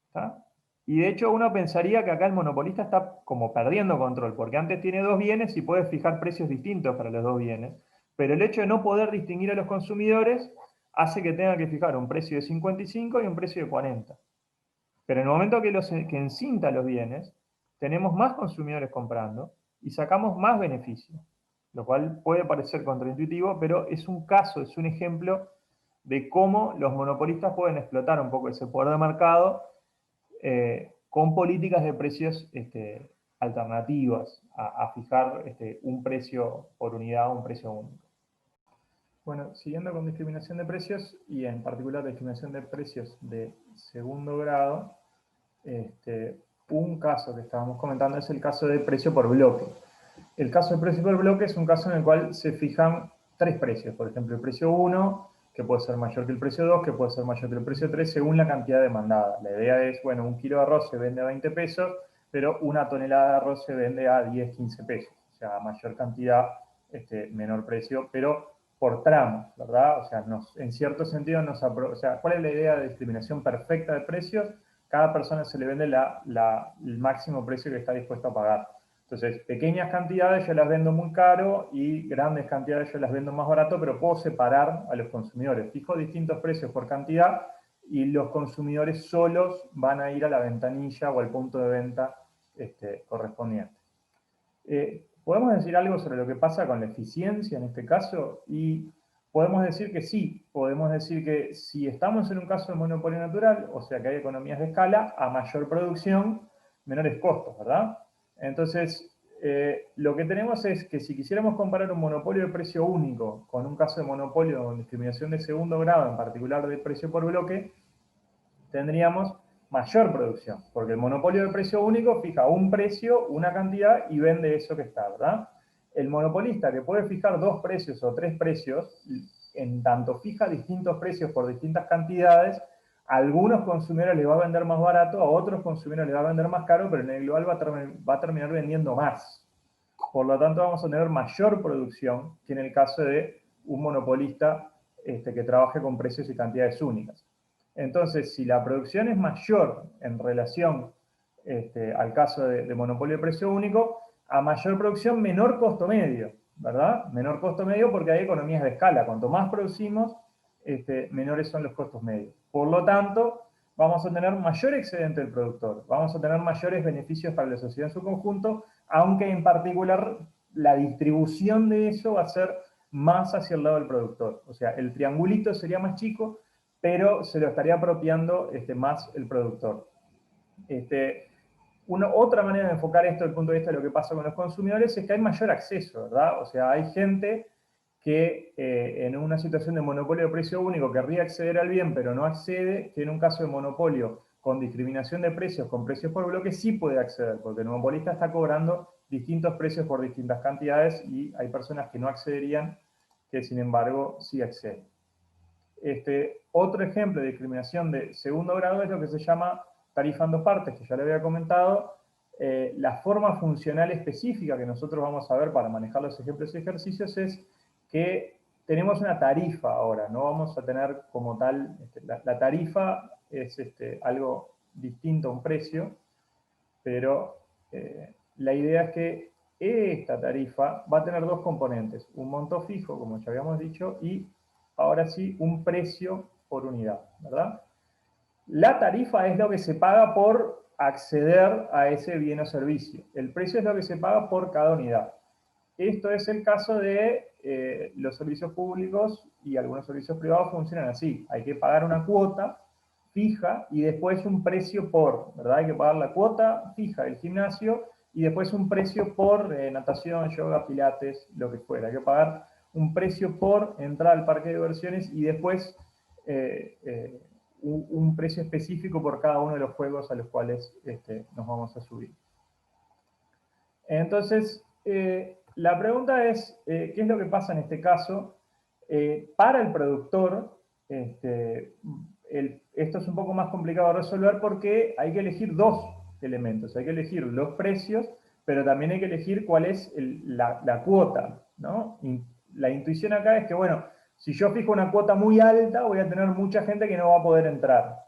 [SPEAKER 1] ¿Está? Y de hecho uno pensaría que acá el monopolista está como perdiendo control, porque antes tiene dos bienes y puede fijar precios distintos para los dos bienes, pero el hecho de no poder distinguir a los consumidores hace que tenga que fijar un precio de 55 y un precio de 40. Pero en el momento que encinta los bienes, tenemos más consumidores comprando y sacamos más beneficio, lo cual puede parecer contraintuitivo, pero es un caso, es un ejemplo de cómo los monopolistas pueden explotar un poco ese poder de mercado con políticas de precios alternativas a fijar un precio por unidad o un precio único. Bueno, siguiendo con discriminación de precios y en particular discriminación de precios de segundo grado, un caso que estábamos comentando es el caso de precio por bloque. El caso de precio por bloque es un caso en el cual se fijan tres precios. Por ejemplo, el precio 1, que puede ser mayor que el precio 2, que puede ser mayor que el precio 3, según la cantidad demandada. La idea es, bueno, un kilo de arroz se vende a 20 pesos, pero una tonelada de arroz se vende a 10, 15 pesos. O sea, a mayor cantidad, menor precio, pero por tramos, ¿verdad? O sea, en cierto sentido, o sea, ¿cuál es la idea de discriminación perfecta de precios? Cada persona se le vende el máximo precio que está dispuesto a pagar. Entonces, pequeñas cantidades yo las vendo muy caro y grandes cantidades yo las vendo más barato, pero puedo separar a los consumidores. Fijo distintos precios por cantidad y los consumidores solos van a ir a la ventanilla o al punto de venta correspondiente. ¿Podemos decir algo sobre lo que pasa con la eficiencia en este caso? Y podemos decir que sí, podemos decir que si estamos en un caso de monopolio natural, o sea que hay economías de escala, a mayor producción, menores costos, ¿verdad? Entonces, lo que tenemos es que si quisiéramos comparar un monopolio de precio único con un caso de monopolio con discriminación de segundo grado, en particular de precio por bloque, tendríamos mayor producción, porque el monopolio de precio único fija un precio, una cantidad y vende eso que está, ¿verdad? El monopolista que puede fijar dos precios o tres precios, en tanto fija distintos precios por distintas cantidades, a algunos consumidores les va a vender más barato, a otros consumidores les va a vender más caro, pero en el global va a terminar vendiendo más. Por lo tanto, vamos a tener mayor producción que en el caso de un monopolista que trabaje con precios y cantidades únicas. Entonces, si la producción es mayor en relación al caso de monopolio de precio único, a mayor producción, menor costo medio, ¿verdad? Menor costo medio porque hay economías de escala. Cuanto más producimos, menores son los costos medios. Por lo tanto, vamos a tener mayor excedente del productor, vamos a tener mayores beneficios para la sociedad en su conjunto, aunque en particular la distribución de eso va a ser más hacia el lado del productor. O sea, el triangulito sería más chico, pero se lo estaría apropiando más el productor. Otra manera de enfocar esto desde el punto de vista de lo que pasa con los consumidores es que hay mayor acceso, ¿verdad? O sea, hay gente que en una situación de monopolio de precio único querría acceder al bien, pero no accede, que en un caso de monopolio con discriminación de precios, con precios por bloque, sí puede acceder, porque el monopolista está cobrando distintos precios por distintas cantidades y hay personas que no accederían, que sin embargo sí acceden. Otro ejemplo de discriminación de segundo grado es lo que se llama tarifa en dos partes, que ya le había comentado, la forma funcional específica que nosotros vamos a ver para manejar los ejemplos y ejercicios es que tenemos una tarifa ahora, no vamos a tener como tal, la tarifa es algo distinto a un precio, pero la idea es que esta tarifa va a tener dos componentes, un monto fijo, como ya habíamos dicho, y ahora sí, un precio por unidad, ¿verdad? La tarifa es lo que se paga por acceder a ese bien o servicio. El precio es lo que se paga por cada unidad. Esto es el caso de los servicios públicos y algunos servicios privados funcionan así. Hay que pagar una cuota fija y después un precio por, ¿verdad? Hay que pagar la cuota fija del gimnasio y después un precio por natación, yoga, pilates, lo que fuera. Hay que pagar un precio por entrar al parque de diversiones y después un precio específico por cada uno de los juegos a los cuales nos vamos a subir. Entonces, la pregunta es, ¿qué es lo que pasa en este caso? Para el productor, esto es un poco más complicado de resolver porque hay que elegir dos elementos. Hay que elegir los precios, pero también hay que elegir cuál es la cuota, ¿no? La intuición acá es que, bueno, si yo fijo una cuota muy alta, voy a tener mucha gente que no va a poder entrar,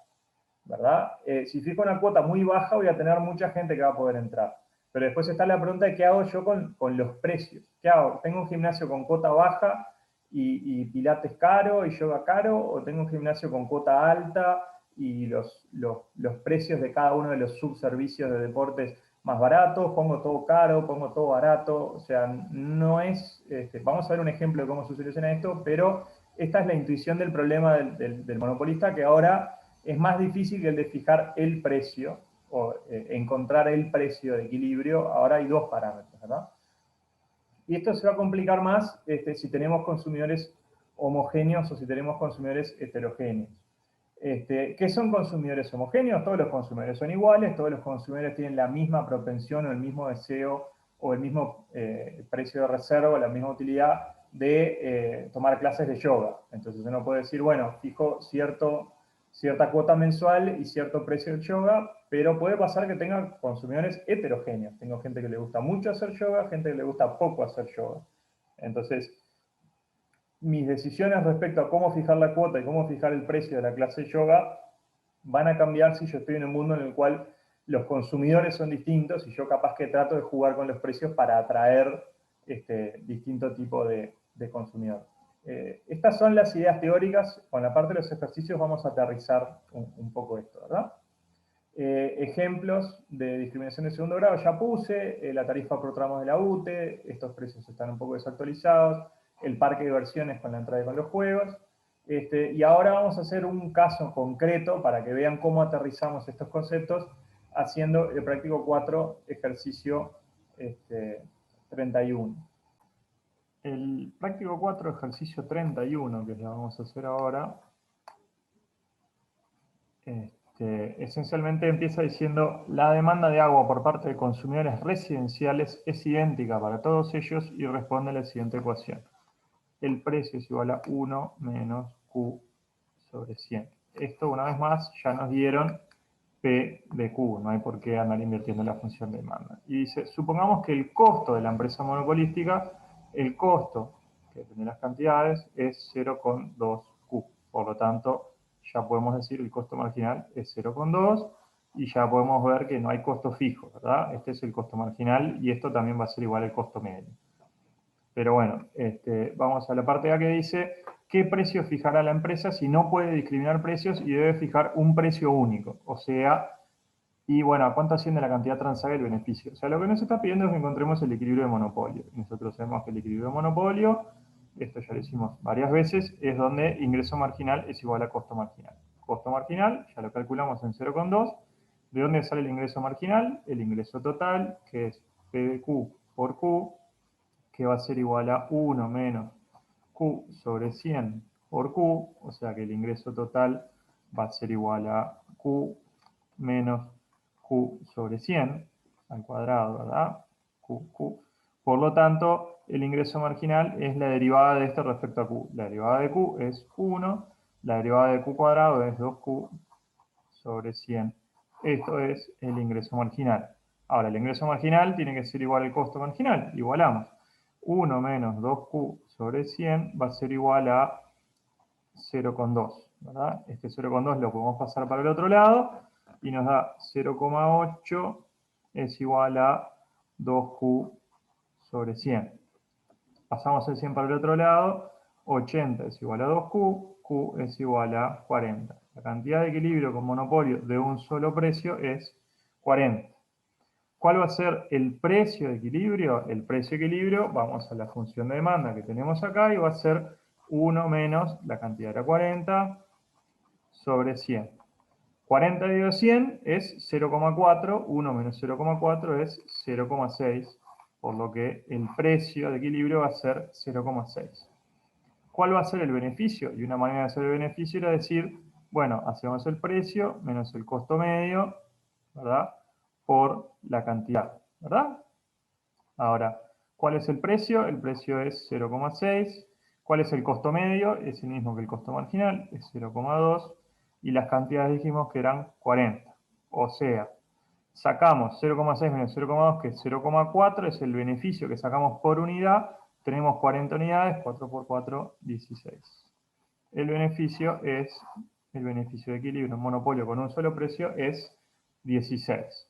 [SPEAKER 1] ¿verdad? Si fijo una cuota muy baja, voy a tener mucha gente que va a poder entrar. Pero después está la pregunta de qué hago yo con los precios. ¿Qué hago? ¿Tengo un gimnasio con cuota baja y pilates caro y yoga caro? ¿O tengo un gimnasio con cuota alta y los precios de cada uno de los subservicios de deportes más baratos? ¿Pongo todo caro? ¿Pongo todo barato? O sea, no es... vamos a ver un ejemplo de cómo se soluciona esto, pero esta es la intuición del problema del monopolista, que ahora es más difícil que el de fijar el precio o encontrar el precio de equilibrio. Ahora hay dos parámetros, ¿verdad? Y esto se va a complicar más si tenemos consumidores homogéneos o si tenemos consumidores heterogéneos. ¿Qué son consumidores homogéneos? Todos los consumidores son iguales, todos los consumidores tienen la misma propensión o el mismo deseo o el mismo precio de reserva o la misma utilidad de tomar clases de yoga. Entonces uno puede decir, bueno, fijo cierta cuota mensual y cierto precio de yoga, pero puede pasar que tenga consumidores heterogéneos. Tengo gente que le gusta mucho hacer yoga, gente que le gusta poco hacer yoga. Entonces, mis decisiones respecto a cómo fijar la cuota y cómo fijar el precio de la clase de yoga van a cambiar si yo estoy en un mundo en el cual los consumidores son distintos y yo capaz que trato de jugar con los precios para atraer distinto tipo de consumidor. Estas son las ideas teóricas. Con la parte de los ejercicios vamos a aterrizar un poco esto, ¿verdad? Ejemplos de discriminación de segundo grado ya puse, la tarifa por tramos de la UTE, estos precios están un poco desactualizados, el parque de diversiones con la entrada y con los juegos, y ahora vamos a hacer un caso concreto para que vean cómo aterrizamos estos conceptos haciendo el práctico 4, ejercicio 31. El práctico 4, ejercicio 31, que ya vamos a hacer ahora, esencialmente empieza diciendo: la demanda de agua por parte de consumidores residenciales es idéntica para todos ellos y responde a la siguiente ecuación. El precio es igual a 1 menos Q sobre 100. Esto, una vez más, ya nos dieron P de Q, no hay por qué andar invirtiendo en la función de demanda. Y dice, supongamos que el costo de la empresa monopolística, el costo, que depende de las cantidades, es 0,2 Q. Por lo tanto, ya podemos decir el costo marginal es 0,2 y ya podemos ver que no hay costo fijo, ¿verdad? Este es el costo marginal y esto también va a ser igual al costo medio. Pero bueno, vamos a la parte A que dice, ¿qué precio fijará la empresa si no puede discriminar precios y debe fijar un precio único? O sea, y bueno, ¿a cuánto asciende la cantidad transada del beneficio? O sea, lo que nos está pidiendo es que encontremos el equilibrio de monopolio. Nosotros sabemos que el equilibrio de monopolio, esto ya lo hicimos varias veces, es donde ingreso marginal es igual a costo marginal. Costo marginal, ya lo calculamos en 0,2. ¿De dónde sale el ingreso marginal? El ingreso total, que es P de Q por Q, que va a ser igual a 1 menos Q sobre 100 por Q, o sea que el ingreso total va a ser igual a Q menos Q sobre 100 al cuadrado, ¿verdad? Q. Por lo tanto, el ingreso marginal es la derivada de esto respecto a Q. La derivada de Q es 1, la derivada de Q cuadrado es 2Q sobre 100. Esto es el ingreso marginal. Ahora, el ingreso marginal tiene que ser igual al costo marginal. Igualamos. 1 menos 2Q sobre 100 va a ser igual a 0,2, ¿verdad? Este 0,2 lo podemos pasar para el otro lado y nos da 0,8 es igual a 2Q sobre 100. Pasamos el 100 para el otro lado, 80 es igual a 2Q, Q es igual a 40. La cantidad de equilibrio con monopolio de un solo precio es 40. ¿Cuál va a ser el precio de equilibrio? El precio de equilibrio, vamos a la función de demanda que tenemos acá y va a ser 1 menos, la cantidad era 40, sobre 100. 40 dividido 100 es 0,4, 1 menos 0,4 es 0,6, por lo que el precio de equilibrio va a ser 0,6. ¿Cuál va a ser el beneficio? Y una manera de hacer el beneficio era decir, bueno, hacemos el precio menos el costo medio, ¿verdad? Por la cantidad, ¿verdad? Ahora, ¿cuál es el precio? El precio es 0,6. ¿Cuál es el costo medio? Es el mismo que el costo marginal, es 0,2. Y las cantidades dijimos que eran 40. O sea, sacamos 0,6 menos 0,2, que es 0,4, es el beneficio que sacamos por unidad. Tenemos 40 unidades, 4 por 4, 16. El beneficio es, el beneficio de equilibrio en monopolio con un solo precio es 16.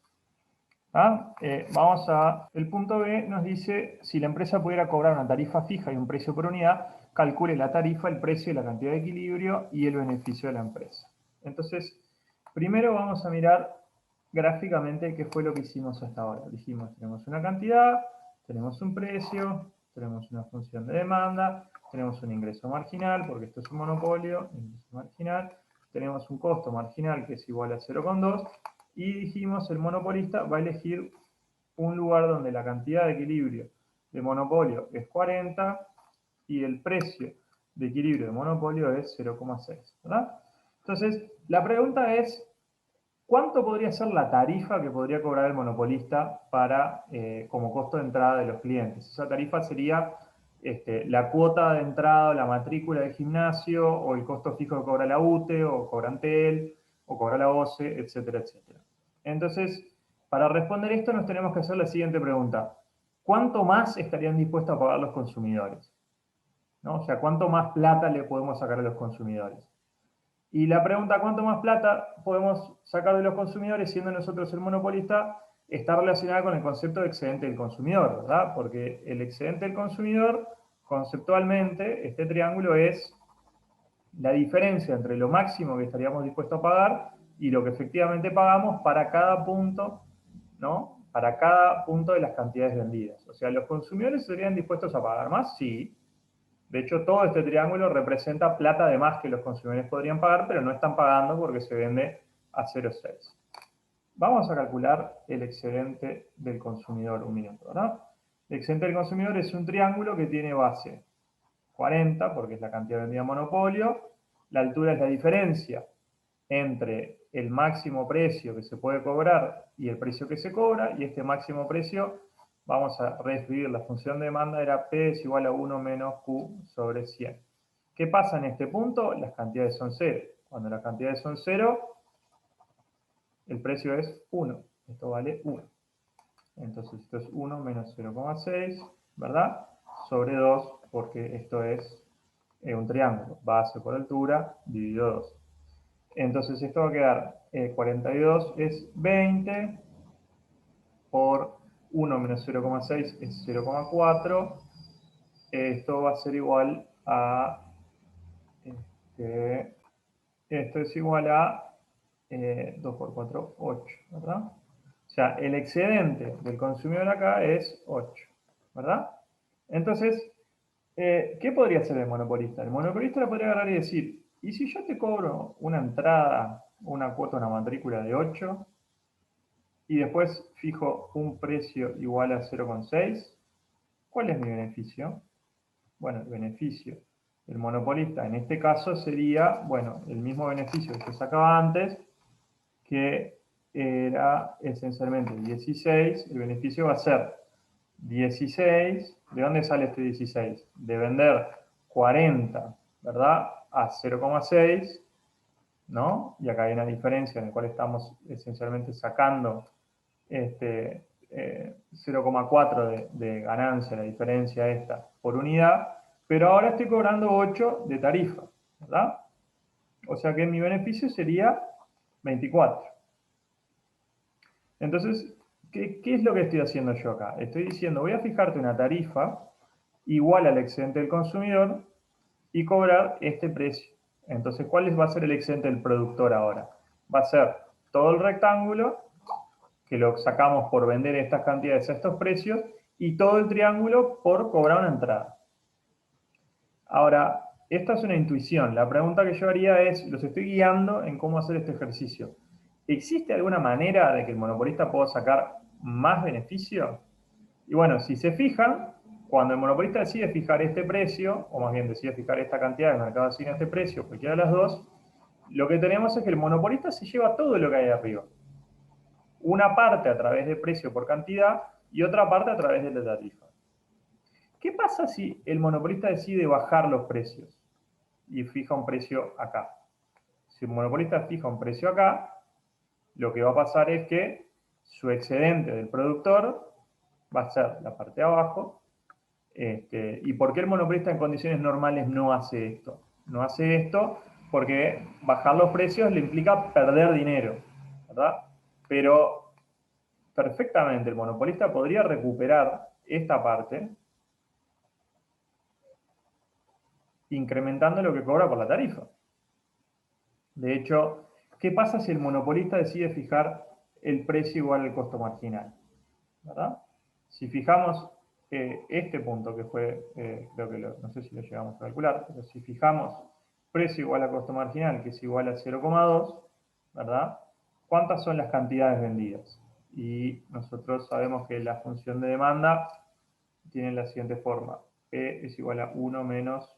[SPEAKER 1] ¿Ah? Vamos a, el punto B nos dice, si la empresa pudiera cobrar una tarifa fija y un precio por unidad, calcule la tarifa, el precio y la cantidad de equilibrio y el beneficio de la empresa. Entonces, primero vamos a mirar gráficamente qué fue lo que hicimos hasta ahora. Dijimos, tenemos una cantidad, tenemos un precio, tenemos una función de demanda, tenemos un ingreso marginal, porque esto es un monopolio, ingreso marginal, tenemos un costo marginal que es igual a 0,2, y dijimos el monopolista va a elegir un lugar donde la cantidad de equilibrio de monopolio es 40 y el precio de equilibrio de monopolio es 0,6, ¿verdad? Entonces, la pregunta es, ¿cuánto podría ser la tarifa que podría cobrar el monopolista para, como costo de entrada de los clientes? Esa tarifa sería la cuota de entrada o la matrícula de gimnasio o el costo fijo que cobra la UTE o cobra Antel o cobra la OCE, etcétera, etcétera. Entonces, para responder esto nos tenemos que hacer la siguiente pregunta. ¿Cuánto más estarían dispuestos a pagar los consumidores? ¿No? O sea, ¿cuánto más plata le podemos sacar a los consumidores? Y la pregunta, ¿cuánto más plata podemos sacar de los consumidores siendo nosotros el monopolista? Está relacionada con el concepto de excedente del consumidor, ¿verdad? Porque el excedente del consumidor, conceptualmente, este triángulo es la diferencia entre lo máximo que estaríamos dispuestos a pagar y lo que efectivamente pagamos para cada punto, ¿no? Para cada punto de las cantidades vendidas. O sea, ¿los consumidores serían dispuestos a pagar más? Sí. De hecho, todo este triángulo representa plata de más que los consumidores podrían pagar, pero no están pagando porque se vende a 0,6. Vamos a calcular el excedente del consumidor un minuto, ¿verdad? El excedente del consumidor es un triángulo que tiene base 40, porque es la cantidad vendida a monopolio. La altura es la diferencia entre el máximo precio que se puede cobrar y el precio que se cobra, y este máximo precio, vamos a reescribir la función de demanda, era P es igual a 1 menos Q sobre 100. ¿Qué pasa en este punto? Las cantidades son 0. Cuando las cantidades son 0, el precio es 1. Esto vale 1. Entonces esto es 1 menos 0,6, ¿verdad? Sobre 2, porque esto es un triángulo. Base por altura dividido 2. Entonces esto va a quedar 42 es 20 por 1 menos 0,6 es 0,4. Esto va a ser igual a... esto es igual a 2 por 4, 8, ¿verdad? O sea, el excedente del consumidor acá es 8, ¿verdad? Entonces, ¿qué podría hacer el monopolista? El monopolista le podría agarrar y decir, ¿y si yo te cobro una entrada, una cuota, una matrícula de 8 y después fijo un precio igual a 0,6? ¿Cuál es mi beneficio? Bueno, el beneficio del monopolista en este caso sería, bueno, el mismo beneficio que yo sacaba antes, que era esencialmente 16, el beneficio va a ser 16, ¿de dónde sale este 16? De vender 40, ¿verdad? A 0,6, ¿no? Y acá hay una diferencia en la cual estamos esencialmente sacando 0,4 de ganancia, la diferencia esta, por unidad, pero ahora estoy cobrando 8 de tarifa, ¿verdad? O sea que mi beneficio sería 24. Entonces, ¿qué es lo que estoy haciendo yo acá? Estoy diciendo, voy a fijarte una tarifa igual al excedente del consumidor y cobrar este precio. Entonces, ¿cuál va a ser el excedente del productor ahora? Va a ser todo el rectángulo, que lo sacamos por vender estas cantidades a estos precios, y todo el triángulo por cobrar una entrada. Ahora, esta es una intuición. La pregunta que yo haría es, los estoy guiando en cómo hacer este ejercicio. ¿Existe alguna manera de que el monopolista pueda sacar más beneficio? Y bueno, si se fijan, cuando el monopolista decide fijar este precio, o más bien decide fijar esta cantidad, el mercado asigna este precio, cualquiera de las dos, lo que tenemos es que el monopolista se lleva todo lo que hay arriba. Una parte a través de precio por cantidad y otra parte a través de la tarifa. ¿Qué pasa si el monopolista decide bajar los precios y fija un precio acá? Si el monopolista fija un precio acá, lo que va a pasar es que su excedente del productor va a ser la parte de abajo. ¿Y por qué el monopolista en condiciones normales no hace esto? No hace esto porque bajar los precios le implica perder dinero, ¿verdad? Pero perfectamente el monopolista podría recuperar esta parte incrementando lo que cobra por la tarifa. De hecho, ¿qué pasa si el monopolista decide fijar el precio igual al costo marginal? ¿Verdad? Si fijamos este punto que fue, creo que no sé si lo llegamos a calcular, pero si fijamos precio igual a costo marginal, que es igual a 0,2, ¿verdad? ¿Cuántas son las cantidades vendidas? Y nosotros sabemos que la función de demanda tiene la siguiente forma. P es igual a 1 menos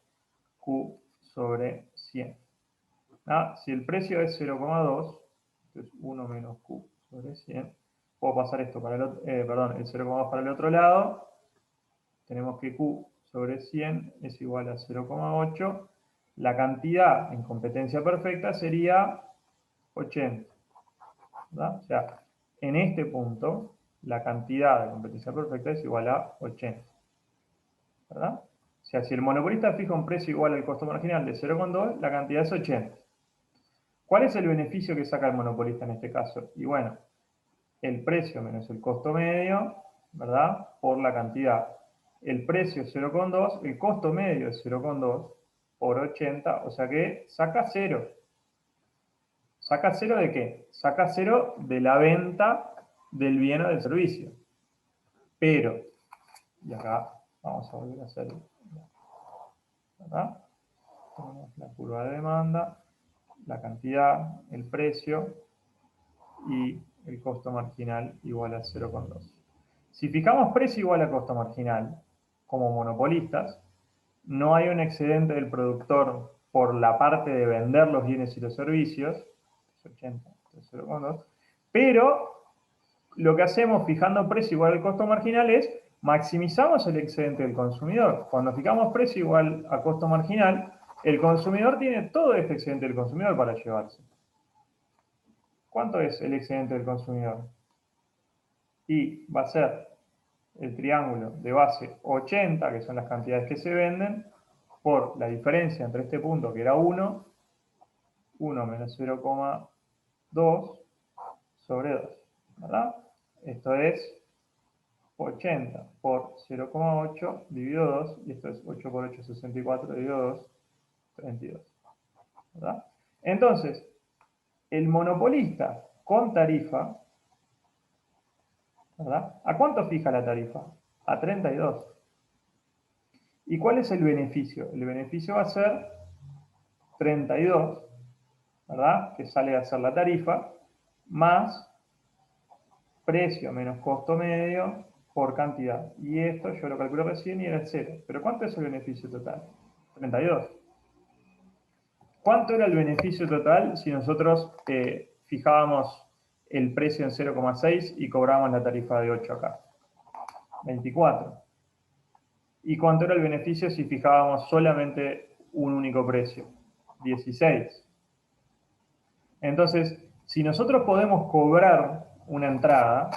[SPEAKER 1] Q sobre 100. ¿Ah? Si el precio es 0,2, entonces 1 menos Q sobre 100, puedo pasar esto para el otro, perdón, el 0,2 para el otro lado, tenemos que Q sobre 100 es igual a 0,8, la cantidad en competencia perfecta sería 80, ¿verdad? O sea, en este punto, la cantidad de competencia perfecta es igual a 80, ¿verdad? O sea, si el monopolista fija un precio igual al costo marginal de 0,2, la cantidad es 80. ¿Cuál es el beneficio que saca el monopolista en este caso? Y bueno, el precio menos el costo medio, ¿verdad? Por la cantidad. El precio es 0,2, el costo medio es 0,2 por 80, o sea que saca 0. ¿Saca 0 de qué? Saca 0 de la venta del bien o del servicio. Pero, y acá vamos a volver a hacer, ¿verdad? Tenemos la curva de demanda, la cantidad, el precio y el costo marginal igual a 0,2. Si fijamos precio igual a costo marginal, como monopolistas, no hay un excedente del productor por la parte de vender los bienes y los servicios, 80, 0,2, pero lo que hacemos fijando precio igual al costo marginal es maximizamos el excedente del consumidor. Cuando fijamos precio igual a costo marginal, el consumidor tiene todo este excedente del consumidor para llevarse. ¿Cuánto es el excedente del consumidor? Y va a ser el triángulo de base 80, que son las cantidades que se venden, por la diferencia entre este punto, que era 1, 1 menos 0,2 sobre 2, ¿verdad? Esto es 80 por 0,8 dividido 2, y esto es 8 por 8, 64, dividido 2, 32, ¿verdad? Entonces, el monopolista con tarifa, ¿verdad? ¿A cuánto fija la tarifa? A 32. ¿Y cuál es el beneficio? El beneficio va a ser 32, ¿verdad? Que sale a ser la tarifa, más precio menos costo medio por cantidad. Y esto yo lo calculo recién y era 0. ¿Pero cuánto es el beneficio total? 32. ¿Cuánto era el beneficio total si nosotros fijábamos el precio en 0,6 y cobrábamos la tarifa de 8 acá? 24. ¿Y cuánto era el beneficio si fijábamos solamente un único precio? 16. Entonces, si nosotros podemos cobrar una entrada,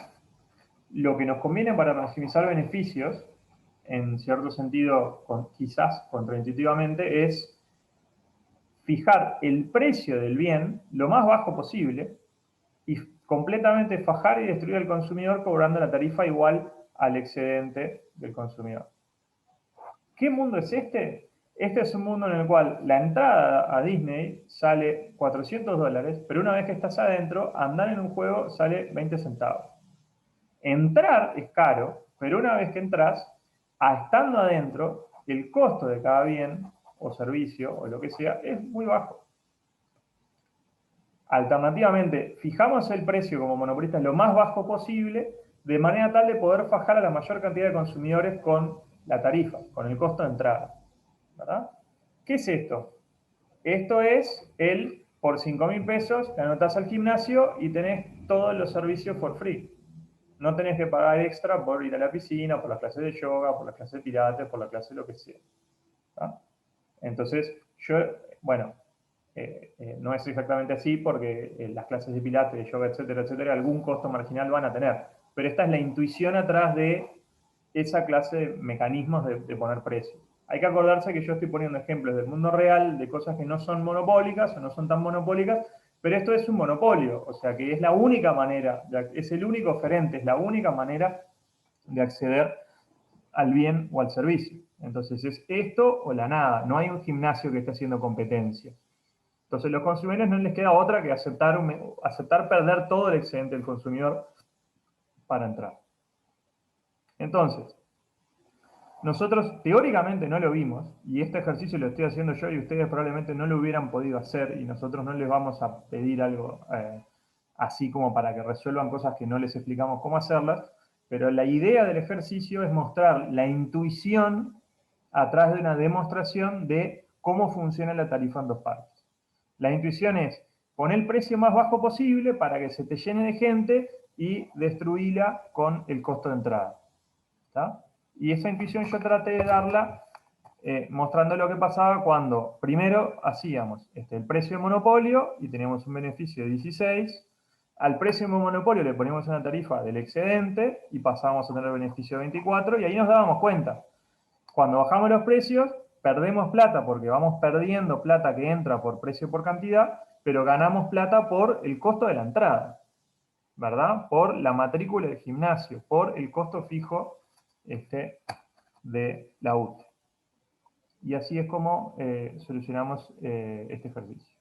[SPEAKER 1] lo que nos conviene para maximizar beneficios, en cierto sentido, quizás contraintuitivamente, es fijar el precio del bien lo más bajo posible y completamente fajar y destruir al consumidor cobrando la tarifa igual al excedente del consumidor. ¿Qué mundo es este? Este es un mundo en el cual la entrada a Disney sale $400, pero una vez que estás adentro, andar en un juego sale 20 centavos. Entrar es caro, pero una vez que entras, estando adentro, el costo de cada bien o servicio o lo que sea es muy bajo. Alternativamente, fijamos el precio como monopolistas lo más bajo posible, de manera tal de poder fajar a la mayor cantidad de consumidores con la tarifa, con el costo de entrada. ¿Verdad? ¿Qué es esto? Esto es por 5.000 pesos, te anotás al gimnasio y tenés todos los servicios for free. No tenés que pagar extra por ir a la piscina, por las clases de yoga, por las clases de pilates, por la clase de lo que sea. ¿Tá? Entonces, bueno, no es exactamente así porque las clases de pilates, de yoga, etcétera, etcétera, algún costo marginal van a tener. Pero esta es la intuición atrás de esa clase de mecanismos de poner precio. Hay que acordarse que yo estoy poniendo ejemplos del mundo real de cosas que no son monopólicas o no son tan monopólicas, pero esto es un monopolio, o sea que es la única manera, es el único oferente, es la única manera de acceder al bien o al servicio. Entonces es esto o la nada, no hay un gimnasio que esté haciendo competencia. Entonces a los consumidores no les queda otra que aceptar perder todo el excedente del consumidor para entrar. Entonces, nosotros teóricamente no lo vimos, y este ejercicio lo estoy haciendo yo y ustedes probablemente no lo hubieran podido hacer, y nosotros no les vamos a pedir algo así como para que resuelvan cosas que no les explicamos cómo hacerlas, pero la idea del ejercicio es mostrar la intuición atrás de una demostración de cómo funciona la tarifa en dos partes. La intuición es poner el precio más bajo posible para que se te llene de gente y destruirla con el costo de entrada. ¿Está? Y esa intuición yo traté de darla mostrando lo que pasaba cuando primero hacíamos el precio de monopolio y teníamos un beneficio de 16, al precio de monopolio le poníamos una tarifa del excedente y pasábamos a tener beneficio de 24 y ahí nos dábamos cuenta. Cuando bajamos los precios, perdemos plata porque vamos perdiendo plata que entra por precio por cantidad, pero ganamos plata por el costo de la entrada, ¿verdad? Por la matrícula del gimnasio, por el costo fijo de la UTE. Y así es como solucionamos este ejercicio.